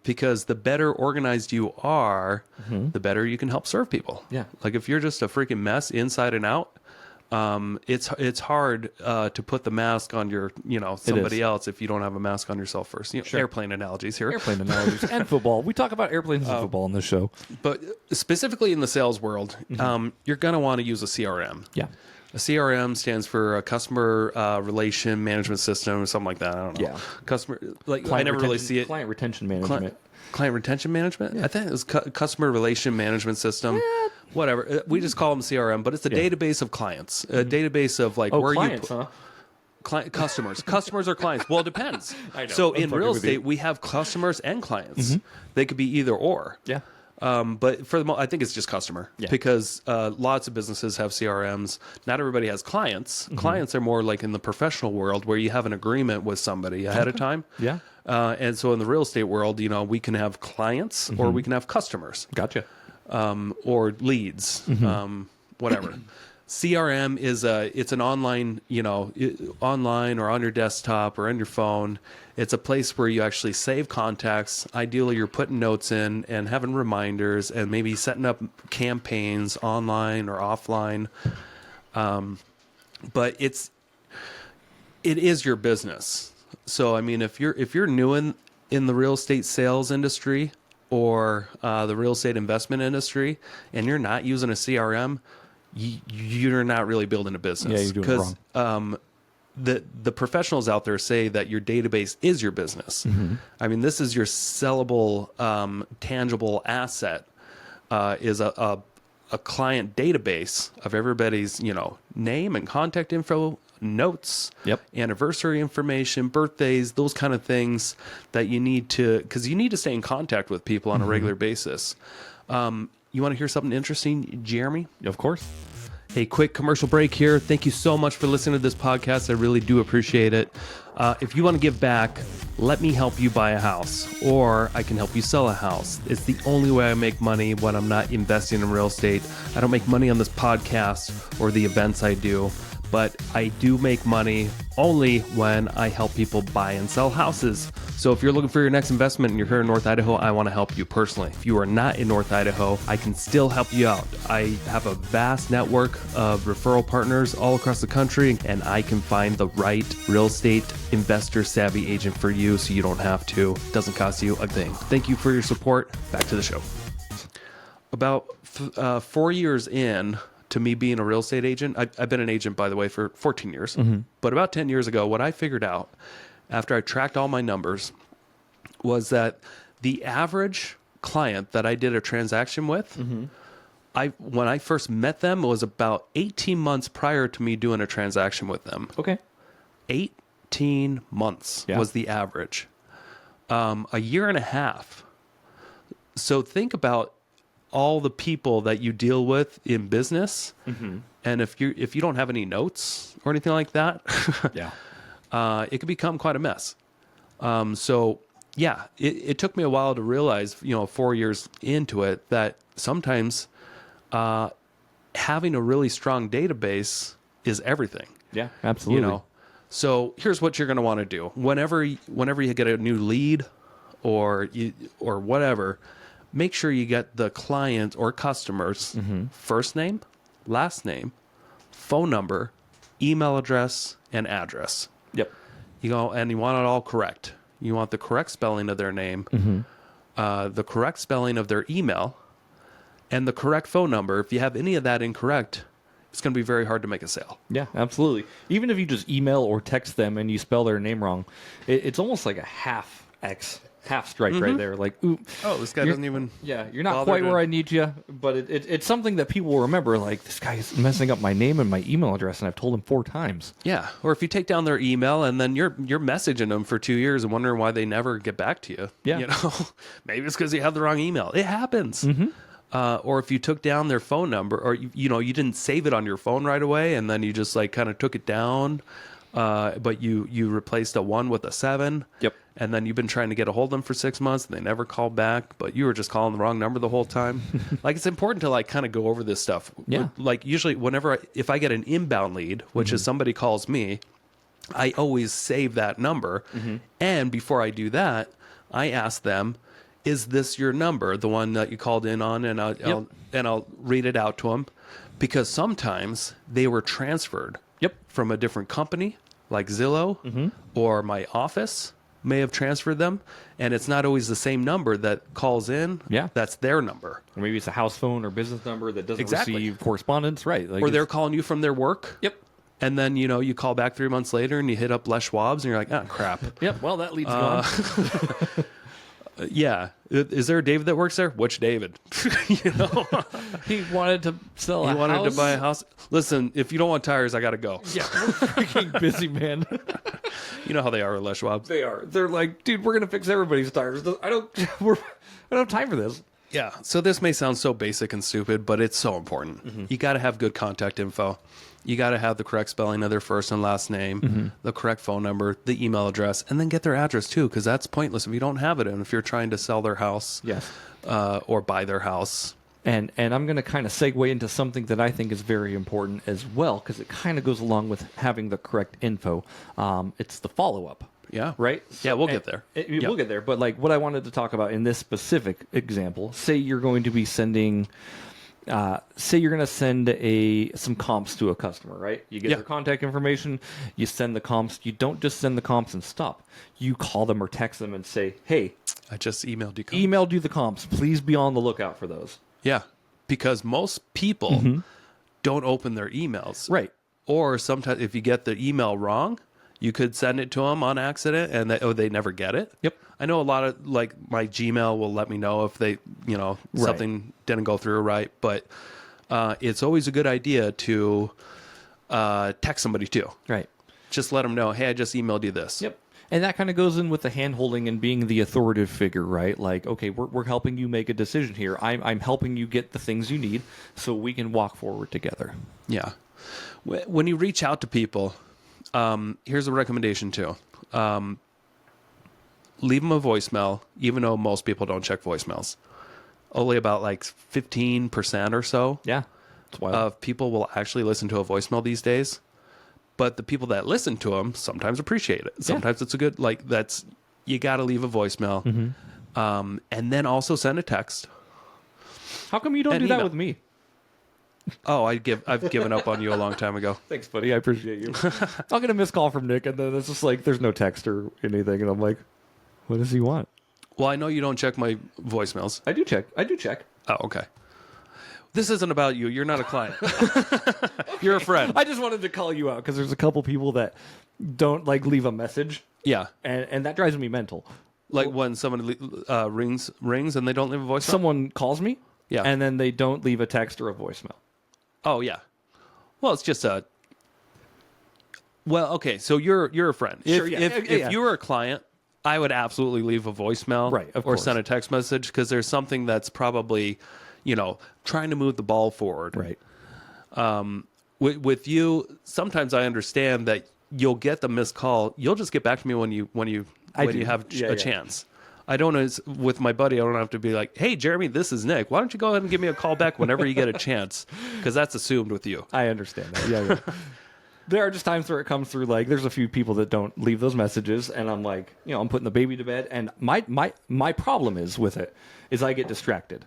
Because the better organized you are, the better you can help serve people. Yeah. Like if you're just a freaking mess inside and out, it's hard to put the mask on your somebody else if you don't have a mask on yourself first. Airplane analogies here. Airplane analogies and football. We talk about airplanes and football on this show. But specifically in the sales world, you're going to want to use a CRM. Yeah. A CRM stands for a customer relation management system or something like that. I don't know. Yeah. Customer, I never really see it. Client retention management. Client retention management? Yeah. I think it was customer relation management system. Yeah. Whatever. We just call them CRM, but it's a database of clients. A database of like where clients, you put customers. Customers or clients? Well, it depends. I know. So I'm in fucking real with estate, you. we have customers and clients. They could be either or. Yeah. But for the I think it's just customer because lots of businesses have CRMs. Not everybody has clients. Clients are more like in the professional world where you have an agreement with somebody ahead of time. Yeah. And so in the real estate world, we can have clients or we can have customers. Gotcha. Or leads, whatever. CRM is it's an online, online or on your desktop or on your phone. It's a place where you actually save contacts. Ideally, you're putting notes in and having reminders and maybe setting up campaigns online or offline. But it is your business. So, I mean, if you're new in the real estate sales industry or the real estate investment industry and you're not using a CRM, you're not really building a business. Yeah, you're doing it wrong. The professionals out there say that your database is your business. I mean, this is your sellable, tangible asset, is a client database of everybody's, name and contact info, notes, anniversary information, birthdays, those kind of things that you need because you need to stay in contact with people on a regular basis. You want to hear something interesting, Jeremy? Of course. Hey, quick commercial break here. Thank you so much for listening to this podcast. I really do appreciate it. If you want to give back, let me help you buy a house, or I can help you sell a house. It's the only way I make money when I'm not investing in real estate. I don't make money on this podcast or the events I do, but I do make money only when I help people buy and sell houses. So if you're looking for your next investment and you're here in North Idaho, I want to help you personally. If you are not in North Idaho, I can still help you out. I have a vast network of referral partners all across the country, and I can find the right real estate investor savvy agent for you so you don't have to. It doesn't cost you a thing. Thank you for your support. Back to the show. About 4 years in to me being a real estate agent, I've been an agent, by the way, for 14 years. But about 10 years ago, what I figured out after I tracked all my numbers was that the average client that I did a transaction with, when I first met them, it was about 18 months prior to me doing a transaction with them. Okay. 18 months was the average. A year and a half. So think about all the people that you deal with in business, and if you don't have any notes or anything like that, it could become quite a mess. So yeah, it took me a while to realize, 4 years into it, that sometimes having a really strong database is everything. Yeah, absolutely. So here's what you're going to want to do. Whenever you get a new lead or whatever, make sure you get the client or customer's first name, last name, phone number, email address, and address. Yep. And you want it all correct. You want the correct spelling of their name, the correct spelling of their email, and the correct phone number. If you have any of that incorrect, it's going to be very hard to make a sale. Yeah, absolutely. Even if you just email or text them and you spell their name wrong, it's almost like a half strike right there. Like, ooh, This guy doesn't even. Yeah, you're not quite where I need you, but it's something that people will remember. Like, this guy is messing up my name and my email address, and I've told him 4 times. Yeah, or if you take down their email and then you're messaging them for 2 years and wondering why they never get back to you. Yeah. Maybe it's because you have the wrong email. It happens. Or if you took down their phone number, or you didn't save it on your phone right away, and then you just like kind of took it down, but you replaced a 1 with a 7. Yep. And then you've been trying to get a hold of them for 6 months, and they never called back, but you were just calling the wrong number the whole time. Like, it's important to like kind of go over this stuff. Yeah. Like, usually if I get an inbound lead, which is somebody calls me, I always save that number. And before I do that, I ask them, is this your number, the one that you called in on? And I'll read it out to them, because sometimes they were transferred from a different company, like Zillow, or my office may have transferred them, and it's not always the same number that calls in. Yeah. That's their number. Or maybe it's a house phone or business number that doesn't Exactly. receive correspondence, right? Like, Or they're calling you from their work. Yep. And then, you call back 3 months later and you hit up Les Schwab's and you're like, crap. Yep. Well, that leads gone. Yeah. Is there a David that works there? Which David? He wanted to sell He wanted to buy a house. Listen, if you don't want tires, I got to go. Yeah, we're freaking busy, man. You know how they are with Les Schwab's. They are. They're like, dude, we're gonna fix everybody's tires. I don't have time for this. Yeah. So this may sound so basic and stupid, but it's so important. You got to have good contact info. You got to have the correct spelling of their first and last name, the correct phone number, the email address, and then get their address too, because that's pointless if you don't have it. And if you're trying to sell their house, Yes. Or buy their house. And I'm going to kind of segue into something that I think is very important as well, because it kind of goes along with having the correct info. It's the follow-up. Yeah. Right? Yeah, we'll get there. We'll get there. But like what I wanted to talk about in this specific example, say you're going to be sending... say you're going to send some comps to a customer, right? You get their contact information, you send the comps. You don't just send the comps and stop. You call them or text them and say, hey, I just emailed you. emailed you the comps. Please be on the lookout for those. Yeah, because most people don't open their emails. Right. Or sometimes if you get the email wrong, you could send it to them on accident and they never get it. Yep. I know a lot of, like, my Gmail will let me know if they, something didn't go through right. But it's always a good idea to text somebody too. Right. Just let them know, hey, I just emailed you this. Yep. And that kind of goes in with the hand-holding and being the authoritative figure, right? Like, okay, we're helping you make a decision here. I'm helping you get the things you need so we can walk forward together. Yeah. When you reach out to people, here's a recommendation too. Leave them a voicemail, even though most people don't check voicemails. Only about like 15% or so Yeah. It's wild. of people will actually listen to a voicemail these days. But the people that listen to them sometimes appreciate it. Sometimes it's a good, you got to leave a voicemail. And then also send a text. How come you don't do that email. with me? Oh, I've given up on you a long time ago. Thanks, buddy. I appreciate you. I'll get a missed call from Nick, and then it's just like, there's no text or anything. And I'm like, what does he want? Well, I know you don't check my voicemails. I do check. Oh, okay. This isn't about you. You're not a client. You're a friend. I just wanted to call you out because there's a couple people that don't like leave a message. Yeah. And that drives me mental. Like when someone rings and they don't leave a voicemail? Someone calls me, Yeah. and then they don't leave a text or a voicemail. Oh, yeah. Well, it's just a... Well, okay, so you're a friend. Sure, If you were a client, I would absolutely leave a voicemail. Right, of or course. send a text message, because there's something that's probably, trying to move the ball forward. Right. With you, sometimes I understand that you'll get the missed call. You'll just get back to me when you when you have a chance. I don't know, with my buddy, I don't have to be like, hey, Jeremy, this is Nick. Why don't you go ahead and give me a call back whenever you get a chance? Because that's assumed with you. I understand that. Yeah. There are just times where it comes through, like, there's a few people that don't leave those messages, and I'm like, I'm putting the baby to bed, and my problem is with it is I get distracted.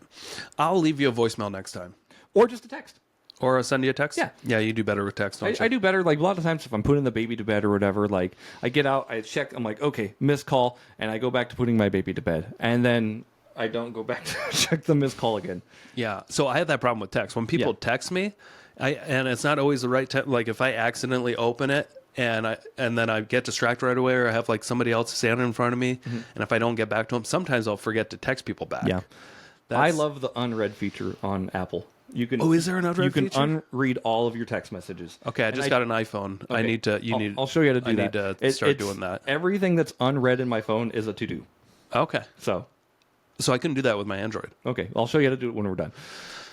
I'll leave you a voicemail next time. Or just a text. Or I'll send you a text? Yeah. Yeah, you do better with text, don't you? I do better. Like, a lot of times if I'm putting the baby to bed or whatever, like, I get out, I check, I'm like, okay, missed call, and I go back to putting my baby to bed. And then I don't go back to check the missed call again. Yeah. So I have that problem with text. When people text me, and it's not always the right time. Like, if I accidentally open it and then I get distracted right away, or I have like somebody else standing in front of me, and if I don't get back to them, sometimes I'll forget to text people back. Yeah. I love the unread feature on Apple. You can. Oh, is there an unread feature? You can unread all of your text messages. Okay, I just got an iPhone. Okay. I'll show you how to do that. I need to start doing that. Everything that's unread in my phone is a to-do. Okay. So I couldn't do that with my Android. Okay, I'll show you how to do it when we're done.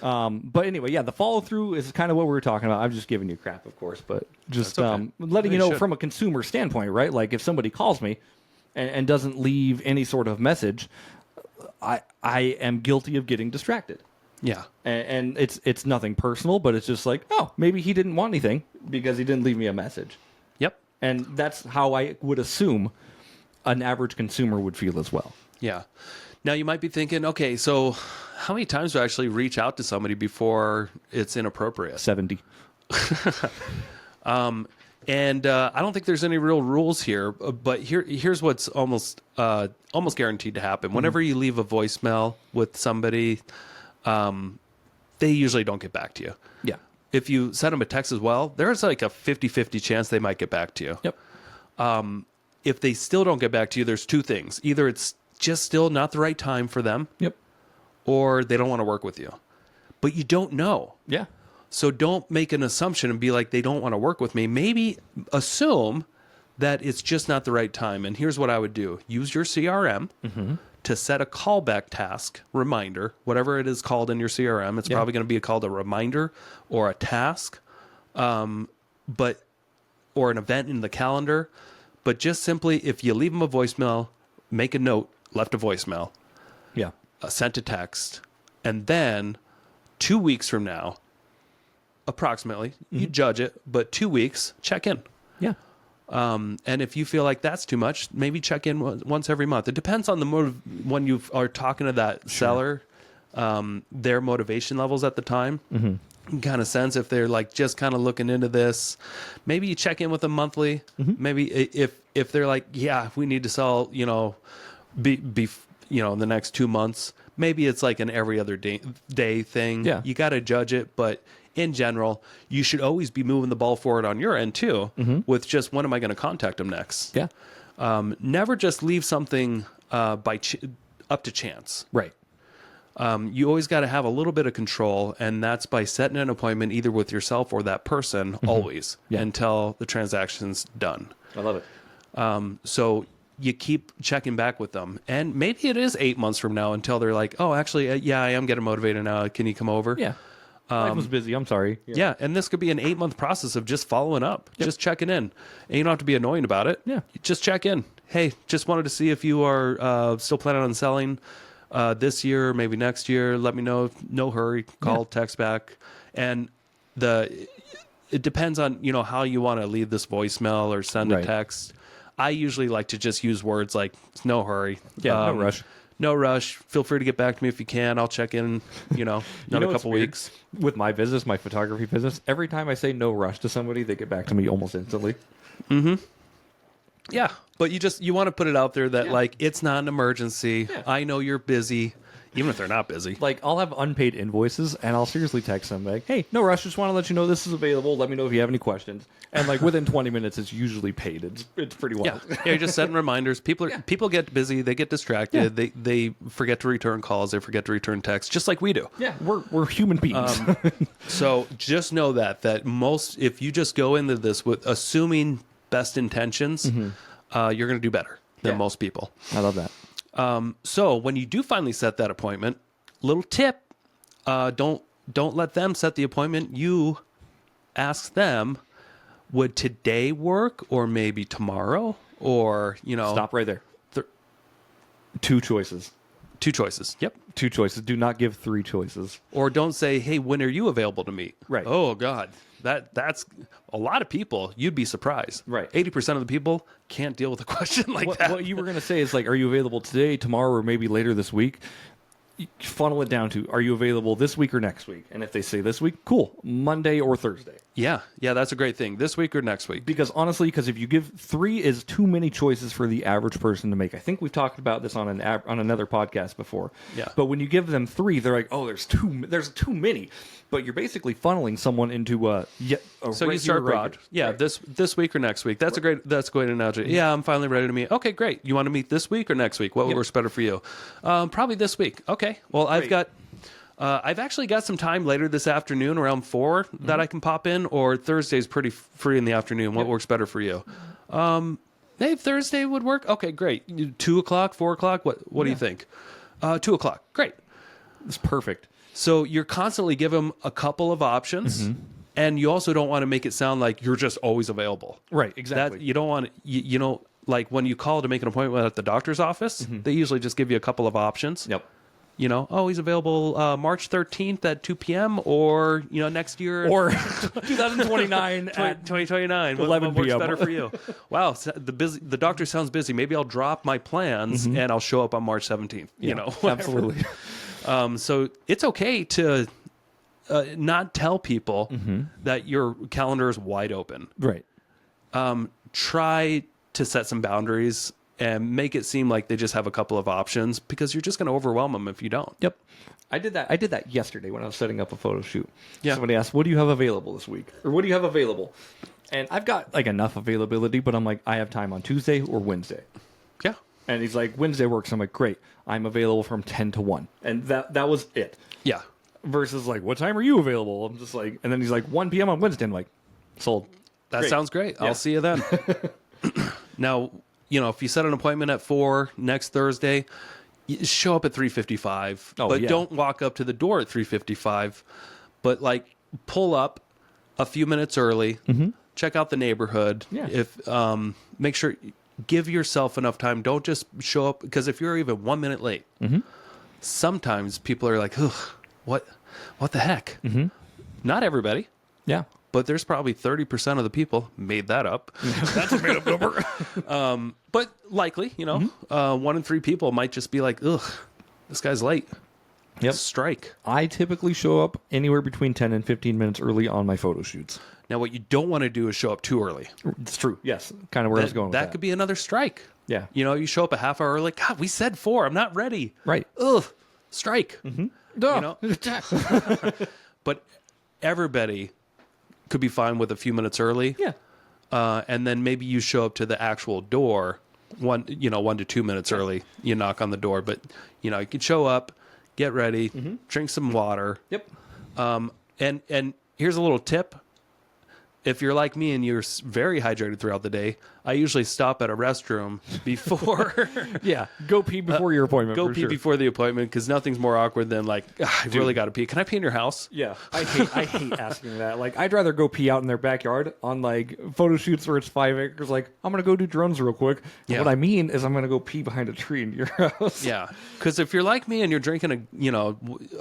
But anyway, yeah, the follow-through is kind of what we were talking about. I'm just giving you crap, of course, but just letting you know from a consumer standpoint, right? Like, if somebody calls me and doesn't leave any sort of message, I am guilty of getting distracted. Yeah. And it's nothing personal, but it's just like, oh, maybe he didn't want anything because he didn't leave me a message. Yep. And that's how I would assume an average consumer would feel as well. Yeah. Now, you might be thinking, okay, so how many times do I actually reach out to somebody before it's inappropriate? 70. And I don't think there's any real rules here, but here's what's almost guaranteed to happen. Whenever you leave a voicemail with somebody, they usually don't get back to you. Yeah. If you send them a text as well, there's like a 50-50 chance they might get back to you. Yep. If they still don't get back to you, there's two things. Either it's just still not the right time for them. Yep. Or they don't want to work with you. But you don't know. Yeah. So don't make an assumption and be like, they don't want to work with me. Maybe assume that it's just not the right time. And here's what I would do. Use your CRM to set a callback task, reminder, whatever it is called in your CRM. It's probably going to be called a reminder or a task, or an event in the calendar. But just simply, if you leave them a voicemail, make a note, left a voicemail, sent a text, and then 2 weeks from now, approximately, you judge it, but 2 weeks, check in. Yeah. And if you feel like that's too much, maybe check in once every month. It depends on the when you are talking to that seller, their motivation levels at the time. You can kind of sense if they're like just kind of looking into this. Maybe you check in with them monthly. Maybe if they're like, yeah, we need to sell, in the next 2 months. Maybe it's like an every other day thing. Yeah. You got to judge it, but in general, you should always be moving the ball forward on your end too, with just when am I going to contact them next? Yeah. Never just leave something up to chance. Right. You always got to have a little bit of control, and that's by setting an appointment either with yourself or that person always until the transaction's done. I love it. So you keep checking back with them, and maybe it is 8 months from now until they're like, oh, actually, I am getting motivated now. Can you come over? Yeah. Life was busy. I'm sorry. Yeah. And this could be an 8-month process of just following up, just checking in. And you don't have to be annoying about it. Yeah. Just check in. Hey, just wanted to see if you are still planning on selling this year, maybe next year. Let me know. No hurry. Call, text back. And it depends on, how you want to leave this voicemail or send a text. I usually like to just use words like no hurry. Yeah, no rush. No rush. Feel free to get back to me if you can. I'll check in, not a couple weeks. With my business, my photography business, every time I say no rush to somebody, they get back to me almost instantly. Yeah, but you want to put it out there that like it's not an emergency. Yeah. I know you're busy, even if they're not busy. Like, I'll have unpaid invoices, and I'll seriously text them like, hey, no rush, just want to let you know this is available. Let me know if you have any questions. And like within 20 minutes, it's usually paid. It's pretty wild. Yeah, you're just setting reminders. People get busy. They get distracted. Yeah. They forget to return calls. They forget to return texts, just like we do. Yeah, we're human beings. So just know that if you just go into this with assuming best intentions, you're going to do better than most people. I love that. So when you do finally set that appointment, little tip, don't let them set the appointment. You ask them, would today work, or maybe tomorrow, or, Stop right there. 2 choices. 2 choices. Yep. 2 choices. Do not give 3 choices. Or don't say, hey, when are you available to meet? Right. Oh, God. That's a lot of people. You'd be surprised. Right. 80% of the people can't deal with a question like that. What you were going to say is like, are you available today, tomorrow, or maybe later this week? You funnel it down to, are you available this week or next week? And if they say this week, cool. Monday or Thursday. Yeah, that's a great thing. This week or next week. Because honestly, if you give 3 is too many choices for the average person to make. I think we've talked about this on another podcast before. Yeah. But when you give them 3, they're like, oh, there's too many. But you're basically funneling someone into a So you start broad. Yeah, right. this week or next week. That's a great analogy. Yeah, I'm finally ready to meet. Okay, great. You want to meet this week or next week? What works better for you? Probably this week. Okay. Well, I've actually got some time later this afternoon around 4 that I can pop in, or Thursday's pretty free in the afternoon. What works better for you? Maybe Thursday would work. Okay, great. 2 o'clock, 4 o'clock. What do you think? 2 o'clock. Great. It's perfect. So you're constantly giving them a couple of options, and you also don't want to make it sound like you're just always available. Right, exactly. That you don't want you know, like when you call to make an appointment at the doctor's office, they usually just give you a couple of options. Yep. You know, he's available March 13th at 2 p.m. or, next year. Or 2029 at 2029. 11 what works p.m. better for you? Wow, the doctor sounds busy. Maybe I'll drop my plans and I'll show up on March 17th. Whatever. Absolutely. So it's okay to not tell people that your calendar is wide open. Right. Try to set some boundaries and make it seem like they just have a couple of options, because you're just going to overwhelm them if you don't. Yep. I did that yesterday when I was setting up a photo shoot. Yeah. Somebody asked, what do you have available this week? Or what do you have available? And I've got like enough availability, but I'm like, I have time on Tuesday or Wednesday. Yeah. And he's like, Wednesday works. I'm like, great. I'm available from 10 to 1. And that was it. Yeah. Versus like, what time are you available? I'm just like, and then he's like, 1 p.m. on Wednesday. I'm like, sold. That sounds great. Yeah. I'll see you then. Now, if you set an appointment at 4 next Thursday, you show up at 3:55. But don't walk up to the door at 3:55. But like, pull up a few minutes early. Check out the neighborhood. Yeah. Make sure, give yourself enough time. Don't just show up, because if you're even 1 minute late, sometimes people are like, ugh, what the heck? Not everybody. Yeah. But there's probably 30% of the people made that up. That's a made up number. But likely, 1 in 3 people might just be like, ugh, this guy's late. Yep. Strike. I typically show up anywhere between 10 and 15 minutes early on my photo shoots. Now, what you don't want to do is show up too early. It's true. Yes. Kind of where I was going with that. That could be another strike. Yeah. You show up a half hour early. God, we said 4. I'm not ready. Right. Ugh. Strike. Duh. But everybody could be fine with a few minutes early. Yeah. And then maybe you show up to the actual door 1 to 2 minutes early. You knock on the door, but you can show up, get ready, drink some water. Yep. And here's a little tip. If you're like me and you're very hydrated throughout the day, I usually stop at a restroom before. Yeah. Go pee before your appointment. Go pee before the appointment, because nothing's more awkward than like, I've really got to pee. Can I pee in your house? Yeah. I hate asking that. Like, I'd rather go pee out in their backyard on like photo shoots where it's 5 acres. Like, I'm going to go do drones real quick. And what I mean is I'm going to go pee behind a tree in your house. Yeah. Because if you're like me and you're drinking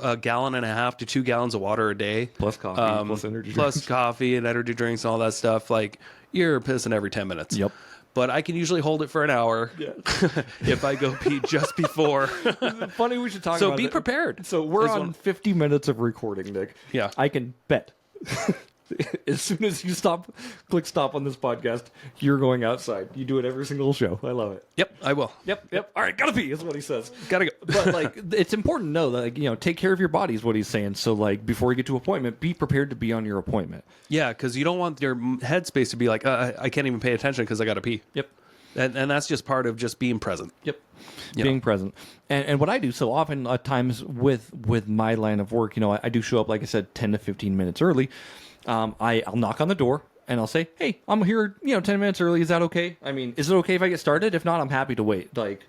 a gallon and a half to 2 gallons of water a day, plus coffee, plus energy plus drinks. coffee and energy drinks and all that stuff, like, you're pissing every 10 minutes. Yep. But I can usually hold it for an hour if I go pee just before. Funny we should talk about So be prepared. So we're on 50 minutes of recording, Nick. Yeah. I can bet. As soon as you click stop on this podcast, you're going outside. You do it every single show. I love it. Yep, I will. Yep. All right, gotta pee is what he says. Gotta go. But like, it's important to know that take care of your body is what he's saying. So like, before you get to appointment, be prepared to be on your appointment. Yeah, because you don't want your headspace to be like, I can't even pay attention because I gotta pee. Yep. And that's just part of just being present. Yep. Being present. And what I do so often at times with my line of work, I do show up, like I said, 10 to 15 minutes early. I'll knock on the door and I'll say, hey, I'm here, 10 minutes early. Is that okay? I mean, is it okay if I get started? If not, I'm happy to wait. Like,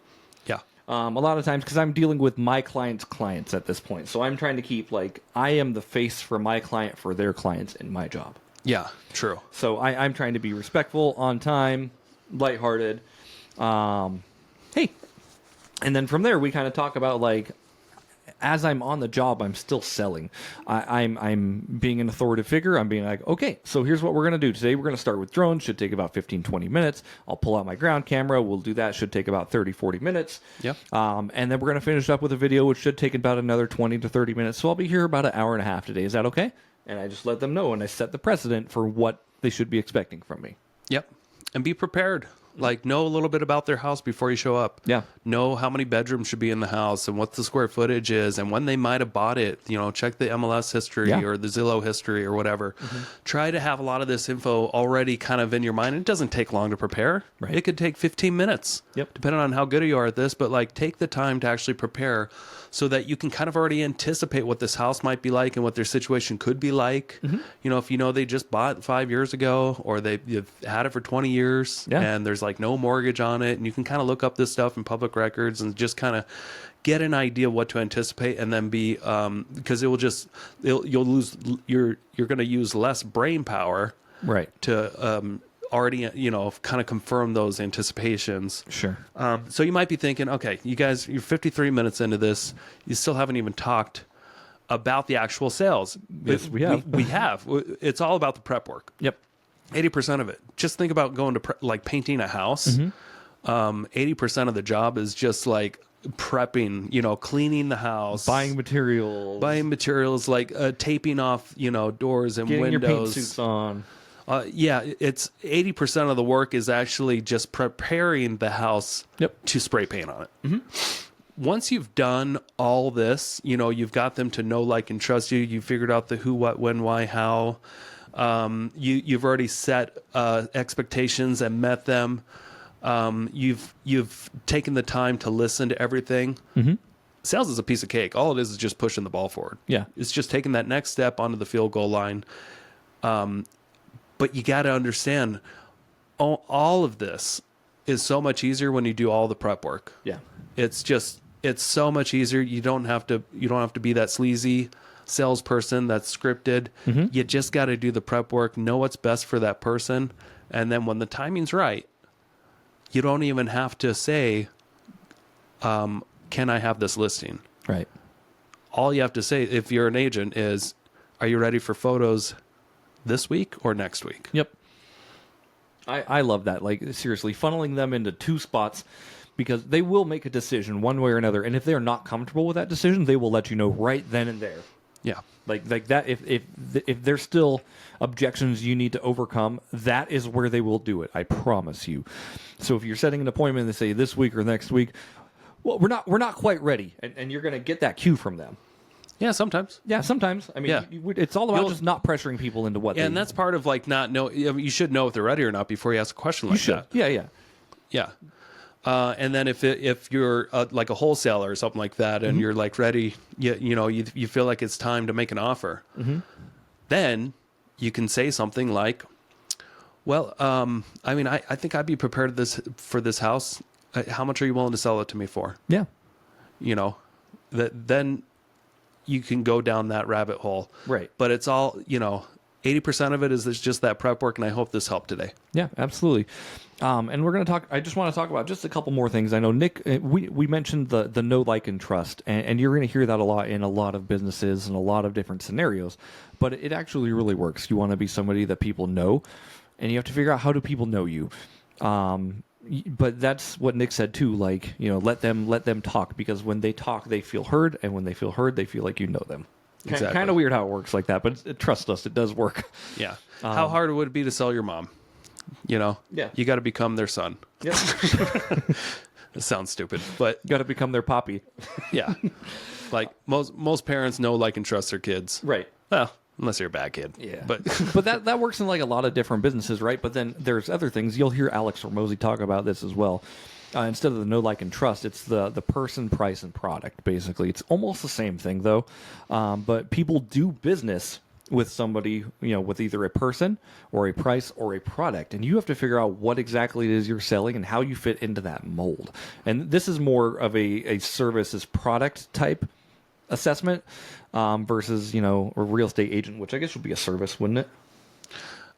yeah. A lot of times, because I'm dealing with my client's clients at this point. So I'm trying to keep, like, I am the face for my client, for their clients in my job. Yeah, true. So I'm trying to be respectful, on time, lighthearted. Hey, And then from there, we kind of talk about like, as I'm on the job, I'm still selling. I'm being an authoritative figure. I'm being like, okay, so here's what we're going to do. Today we're going to start with drones. Should take about 15, 20 minutes. I'll pull out my ground camera. We'll do that. Should take about 30, 40 minutes. Yep. And then we're going to finish up with a video, which should take about another 20 to 30 minutes. So I'll be here about an hour and a half today. Is that okay? And I just let them know, and I set the precedent for what they should be expecting from me. Yep. And be prepared. Like, know a little bit about their house before you show up. Yeah. Know how many bedrooms should be in the house and what the square footage is and when they might have bought it. You know, check the MLS history or the Zillow history or whatever. Try to have a lot of this info already kind of in your mind. It doesn't take long to prepare. Right. It could take 15 minutes. Yep. Depending on how good you are at this. But, like, take the time to actually prepare so that you can kind of already anticipate what this house might be like and what their situation could be like. You know, if you know they just bought 5 years ago or you've had it for 20 years and there's like no mortgage on it, and you can kind of look up this stuff in public records and just kind of get an idea of what to anticipate, and then be because you'll lose you're going to use less brain power to already, you know, kind of confirm those anticipations. Sure. So you might be thinking, okay, you guys, you're 53 minutes into this. You still haven't even talked about the actual sales. Yes, we have. We have. It's all about the prep work. Yep. 80% of it. Just think about going to like painting a house. 80% of the job is just like prepping, you know, cleaning the house, Buying materials, like taping off, you know, doors and getting windows. your paint suits on. It's 80% of the work is actually just preparing the house to spray paint on it. Once you've done all this, you know, you've got them to know, like, and trust you. You figured out the who, what, when, why, how. You've already set expectations and met them. You've taken the time to listen to everything. Sales is a piece of cake. All it is just pushing the ball forward. Yeah. It's just taking that next step onto the field goal line. But you got to understand, all of this is so much easier when you do all the prep work. Yeah. It's so much easier. You don't have to be that sleazy salesperson that's scripted. You just got to do the prep work, know what's best for that person, and then when the timing's right, you don't even have to say, can I have this listing? Right. All you have to say, if you're an agent, is, are you ready for photos this week or next week? Yep. I love that. Like, seriously, funneling them into two spots, because they will make a decision one way or another, and if they're not comfortable with that decision, they will let you know right then and there. Yeah. Like that. If there's still objections you need to overcome, that is where they will do it. I promise you. So if you're setting an appointment and they say this week or next week, well, we're not quite ready, and you're going to get that cue from them. Yeah, sometimes. Yeah, sometimes. I mean, it's all about just not pressuring people into what. And that's part of, like, not know. You should know if they're ready or not before you ask a question like that. Yeah. And then if you're like a wholesaler or something like that, and you're like ready, you feel like it's time to make an offer, then you can say something like, "Well, I mean, I think I'd be prepared for this house. How much are you willing to sell it to me for?" Yeah. You know, then you can go down that rabbit hole. Right. But it's all, 80% of it is just that prep work, and I hope this helped today. Yeah, absolutely. And we're going to talk. I just want to talk about just a couple more things. I know, Nick, we mentioned the know, like, and trust, and you're going to hear that a lot in a lot of businesses and a lot of different scenarios. But it actually really works. You want to be somebody that people know, and you have to figure out, how do people know you. But that's what Nick said too. Like, let them talk, because when they talk, they feel heard, and when they feel heard, they feel like you know them. Exactly. Kind of weird how it works like that, but trust us, it does work. Yeah. How hard would it be to sell your mom? Yeah. You got to become their son. Yep. It sounds stupid, but You got to become their poppy. yeah. Like most parents know, like, and trust their kids. Right. Well, unless you're a bad kid. Yeah. But But that works in, like, a lot of different businesses, right? But then there's other things. You'll hear Alex Hormozy talk about this as well. Instead of the know, like, and trust, it's the person, price, and product, basically. It's almost the same thing, though. But people do business with somebody, with either a person or a price or a product. And you have to figure out what exactly it is you're selling and how you fit into that mold. And this is more of a services product type assessment versus, a real estate agent, which I guess would be a service, wouldn't it?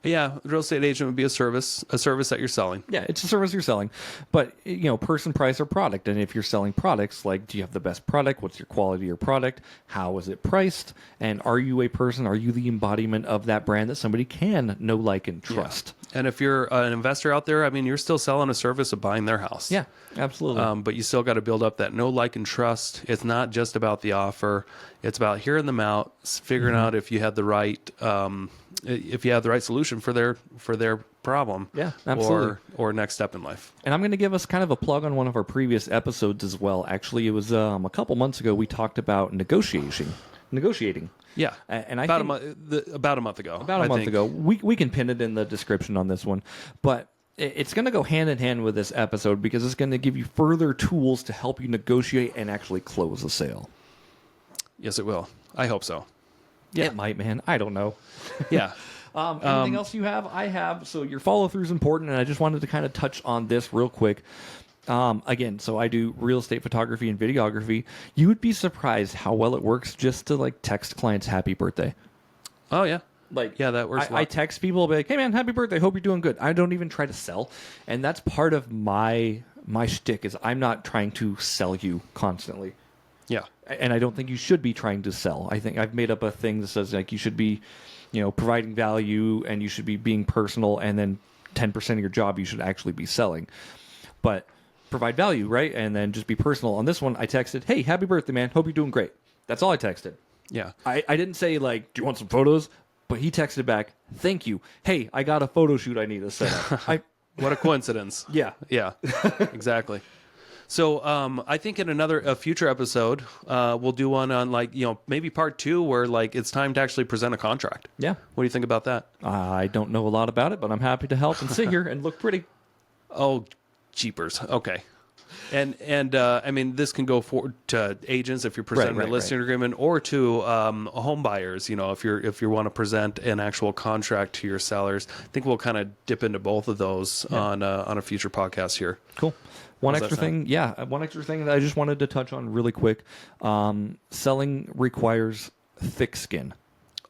Yeah, real estate agent would be a service that you're selling. Yeah, it's a service you're selling. But, person, price, or product. And if you're selling products, like, do you have the best product? What's your quality of your product? How is it priced? And are you a person? Are you the embodiment of that brand that somebody can know, like, and trust? Yeah. And if you're an investor out there, I mean, you're still selling a service of buying their house. Yeah, absolutely. But you still got to build up that know, like, and trust. It's not just about the offer. It's about hearing them out, figuring out if you had the right solution for their problem. Yeah, absolutely. Or next step in life. And I'm going to give us kind of a plug on one of our previous episodes as well. Actually, it was a couple months ago. We talked about negotiating. Yeah, And I about think, about a month ago. About a month ago. We can pin it in the description on this one, but it's going to go hand in hand with this episode because it's going to give you further tools to help you negotiate and actually close a sale. Yes, it will. I hope so. Yeah, it might, man. I don't know. Yeah. Anything else you have? I have. So your follow through is important, and I just wanted to kind of touch on this real quick. Again, so I do real estate photography and videography. You would be surprised how well it works just to like text clients happy birthday. Oh yeah. Like, yeah, that works. I text people, be like, "Hey man, happy birthday! Hope you're doing good." I don't even try to sell, and that's part of my shtick is I'm not trying to sell you constantly. Yeah, and I don't think you should be trying to sell. I think I've made up a thing that says like you should be, providing value, and you should be being personal, and then 10% of your job you should actually be selling. But provide value, right? And then just be personal. On this one, I texted, "Hey, happy birthday, man! Hope you're doing great." That's all I texted. Yeah, I didn't say like, "Do you want some photos?" But he texted back, "Thank you. Hey, I got a photo shoot I need to set up." What a coincidence. Yeah. Exactly. So I think in a future episode, we'll do one on maybe part 2 where like it's time to actually present a contract. Yeah. What do you think about that? I don't know a lot about it, but I'm happy to help and sit here and look pretty. Oh, jeepers. Okay. And I mean, this can go to agents if you're presenting a listing agreement, or to home buyers. If you want to present an actual contract to your sellers. I think we'll kind of dip into both of those on a future podcast here. Cool. One extra thing that I just wanted to touch on really quick. Selling requires thick skin.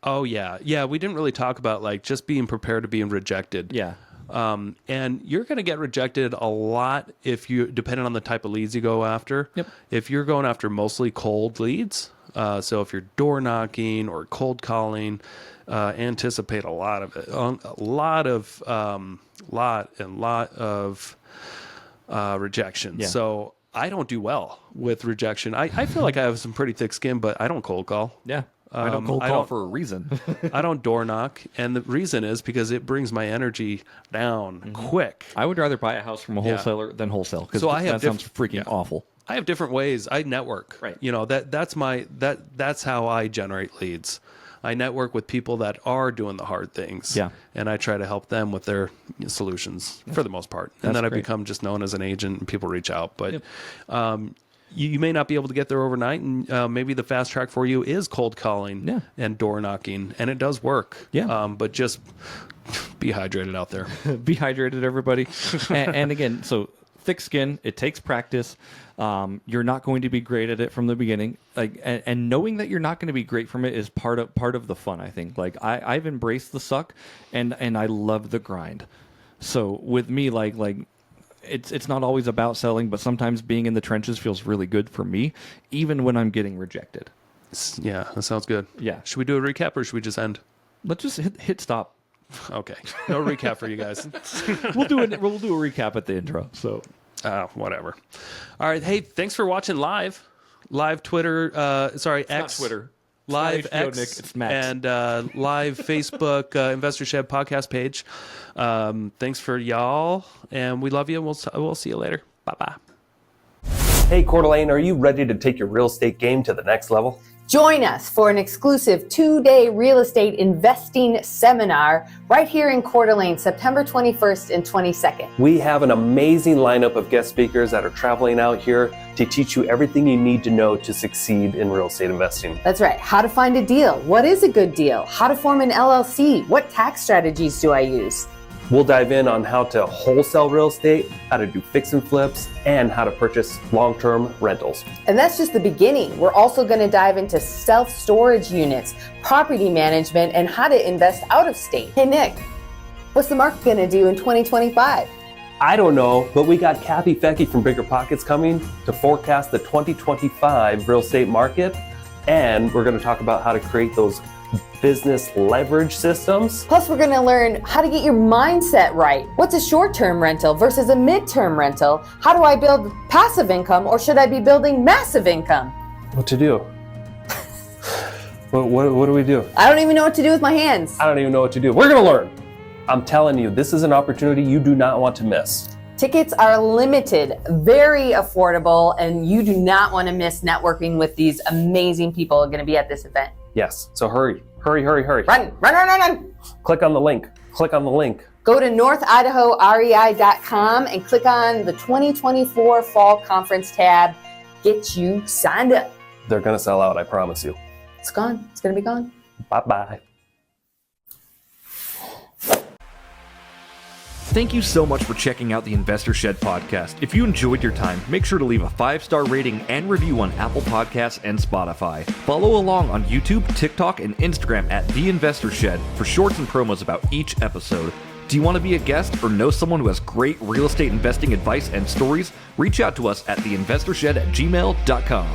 Oh yeah. We didn't really talk about like just being prepared to be rejected. Yeah. And you're going to get rejected a lot depending on the type of leads you go after. Yep. If you're going after mostly cold leads, so if you're door knocking or cold calling, anticipate a lot of it, rejection. Yeah. So I don't do well with rejection. I feel like I have some pretty thick skin, but I don't cold call. Yeah. I don't cold call for a reason. I don't door knock, and the reason is because it brings my energy down quick. I would rather buy a house from a wholesaler than wholesale, because that sounds freaking awful. I have different ways. I network. Right. That's how I generate leads. I network with people that are doing the hard things. Yeah. And I try to help them with their solutions for the most part. And then I become just known as an agent and people reach out. But you may not be able to get there overnight, and maybe the fast track for you is cold calling and door knocking, and it does work. Yeah. But just be hydrated out there. Be hydrated, everybody. and again, so thick skin, it takes practice. You're not going to be great at it from the beginning. And knowing that you're not going to be great from it is part of the fun, I think. Like I've embraced the suck, and I love the grind. So with me, like it's not always about selling, but sometimes being in the trenches feels really good for me, even when I'm getting rejected. Yeah, that sounds good. Yeah. Should we do a recap or should we just end? Let's just hit stop. Okay. No recap for you guys. We'll do a recap at the intro. So whatever. All right. Hey, thanks for watching live Twitter. X. Not Twitter. Live HBO, X Nick, it's Max. and live Facebook Investor Shed podcast page. Thanks for y'all, and we love you. And we'll see you later. Bye bye. Hey, Coeur d'Alene, are you ready to take your real estate game to the next level? Join us for an exclusive 2-day real estate investing seminar right here in Coeur d'Alene, September 21st and 22nd. We have an amazing lineup of guest speakers that are traveling out here to teach you everything you need to know to succeed in real estate investing. That's right. How to find a deal. What is a good deal? How to form an LLC. What tax strategies do I use? We'll dive in on how to wholesale real estate, how to do fix and flips, and how to purchase long-term rentals. And that's just the beginning. We're also going to dive into self-storage units, property management, and how to invest out of state. Hey, Nick, What's the market going to do in 2025? I don't know, but we got Kathy Fecky from Bigger Pockets coming to forecast the 2025 real estate market. And we're going to talk about how to create those business leverage systems. Plus, we're going to learn how to get your mindset right. What's a short-term rental versus a mid-term rental? How do I build passive income, or should I be building massive income? What to do? What do we do? I don't even know what to do with my hands. I don't even know what to do. We're going to learn. I'm telling you, this is an opportunity you do not want to miss. Tickets are limited, very affordable, and you do not want to miss networking with these amazing people who are going to be at this event. Yes, so hurry. Run. Click on the link. Go to northidahorei.com and click on the 2024 Fall Conference tab. Get you signed up. They're going to sell out, I promise you. It's gone. It's going to be gone. Bye-bye. Thank you so much for checking out the Investor Shed podcast. If you enjoyed your time, make sure to leave a 5-star rating and review on Apple Podcasts and Spotify. Follow along on YouTube, TikTok, and Instagram at The Investor Shed for shorts and promos about each episode. Do you want to be a guest or know someone who has great real estate investing advice and stories? Reach out to us at theinvestorshed@gmail.com.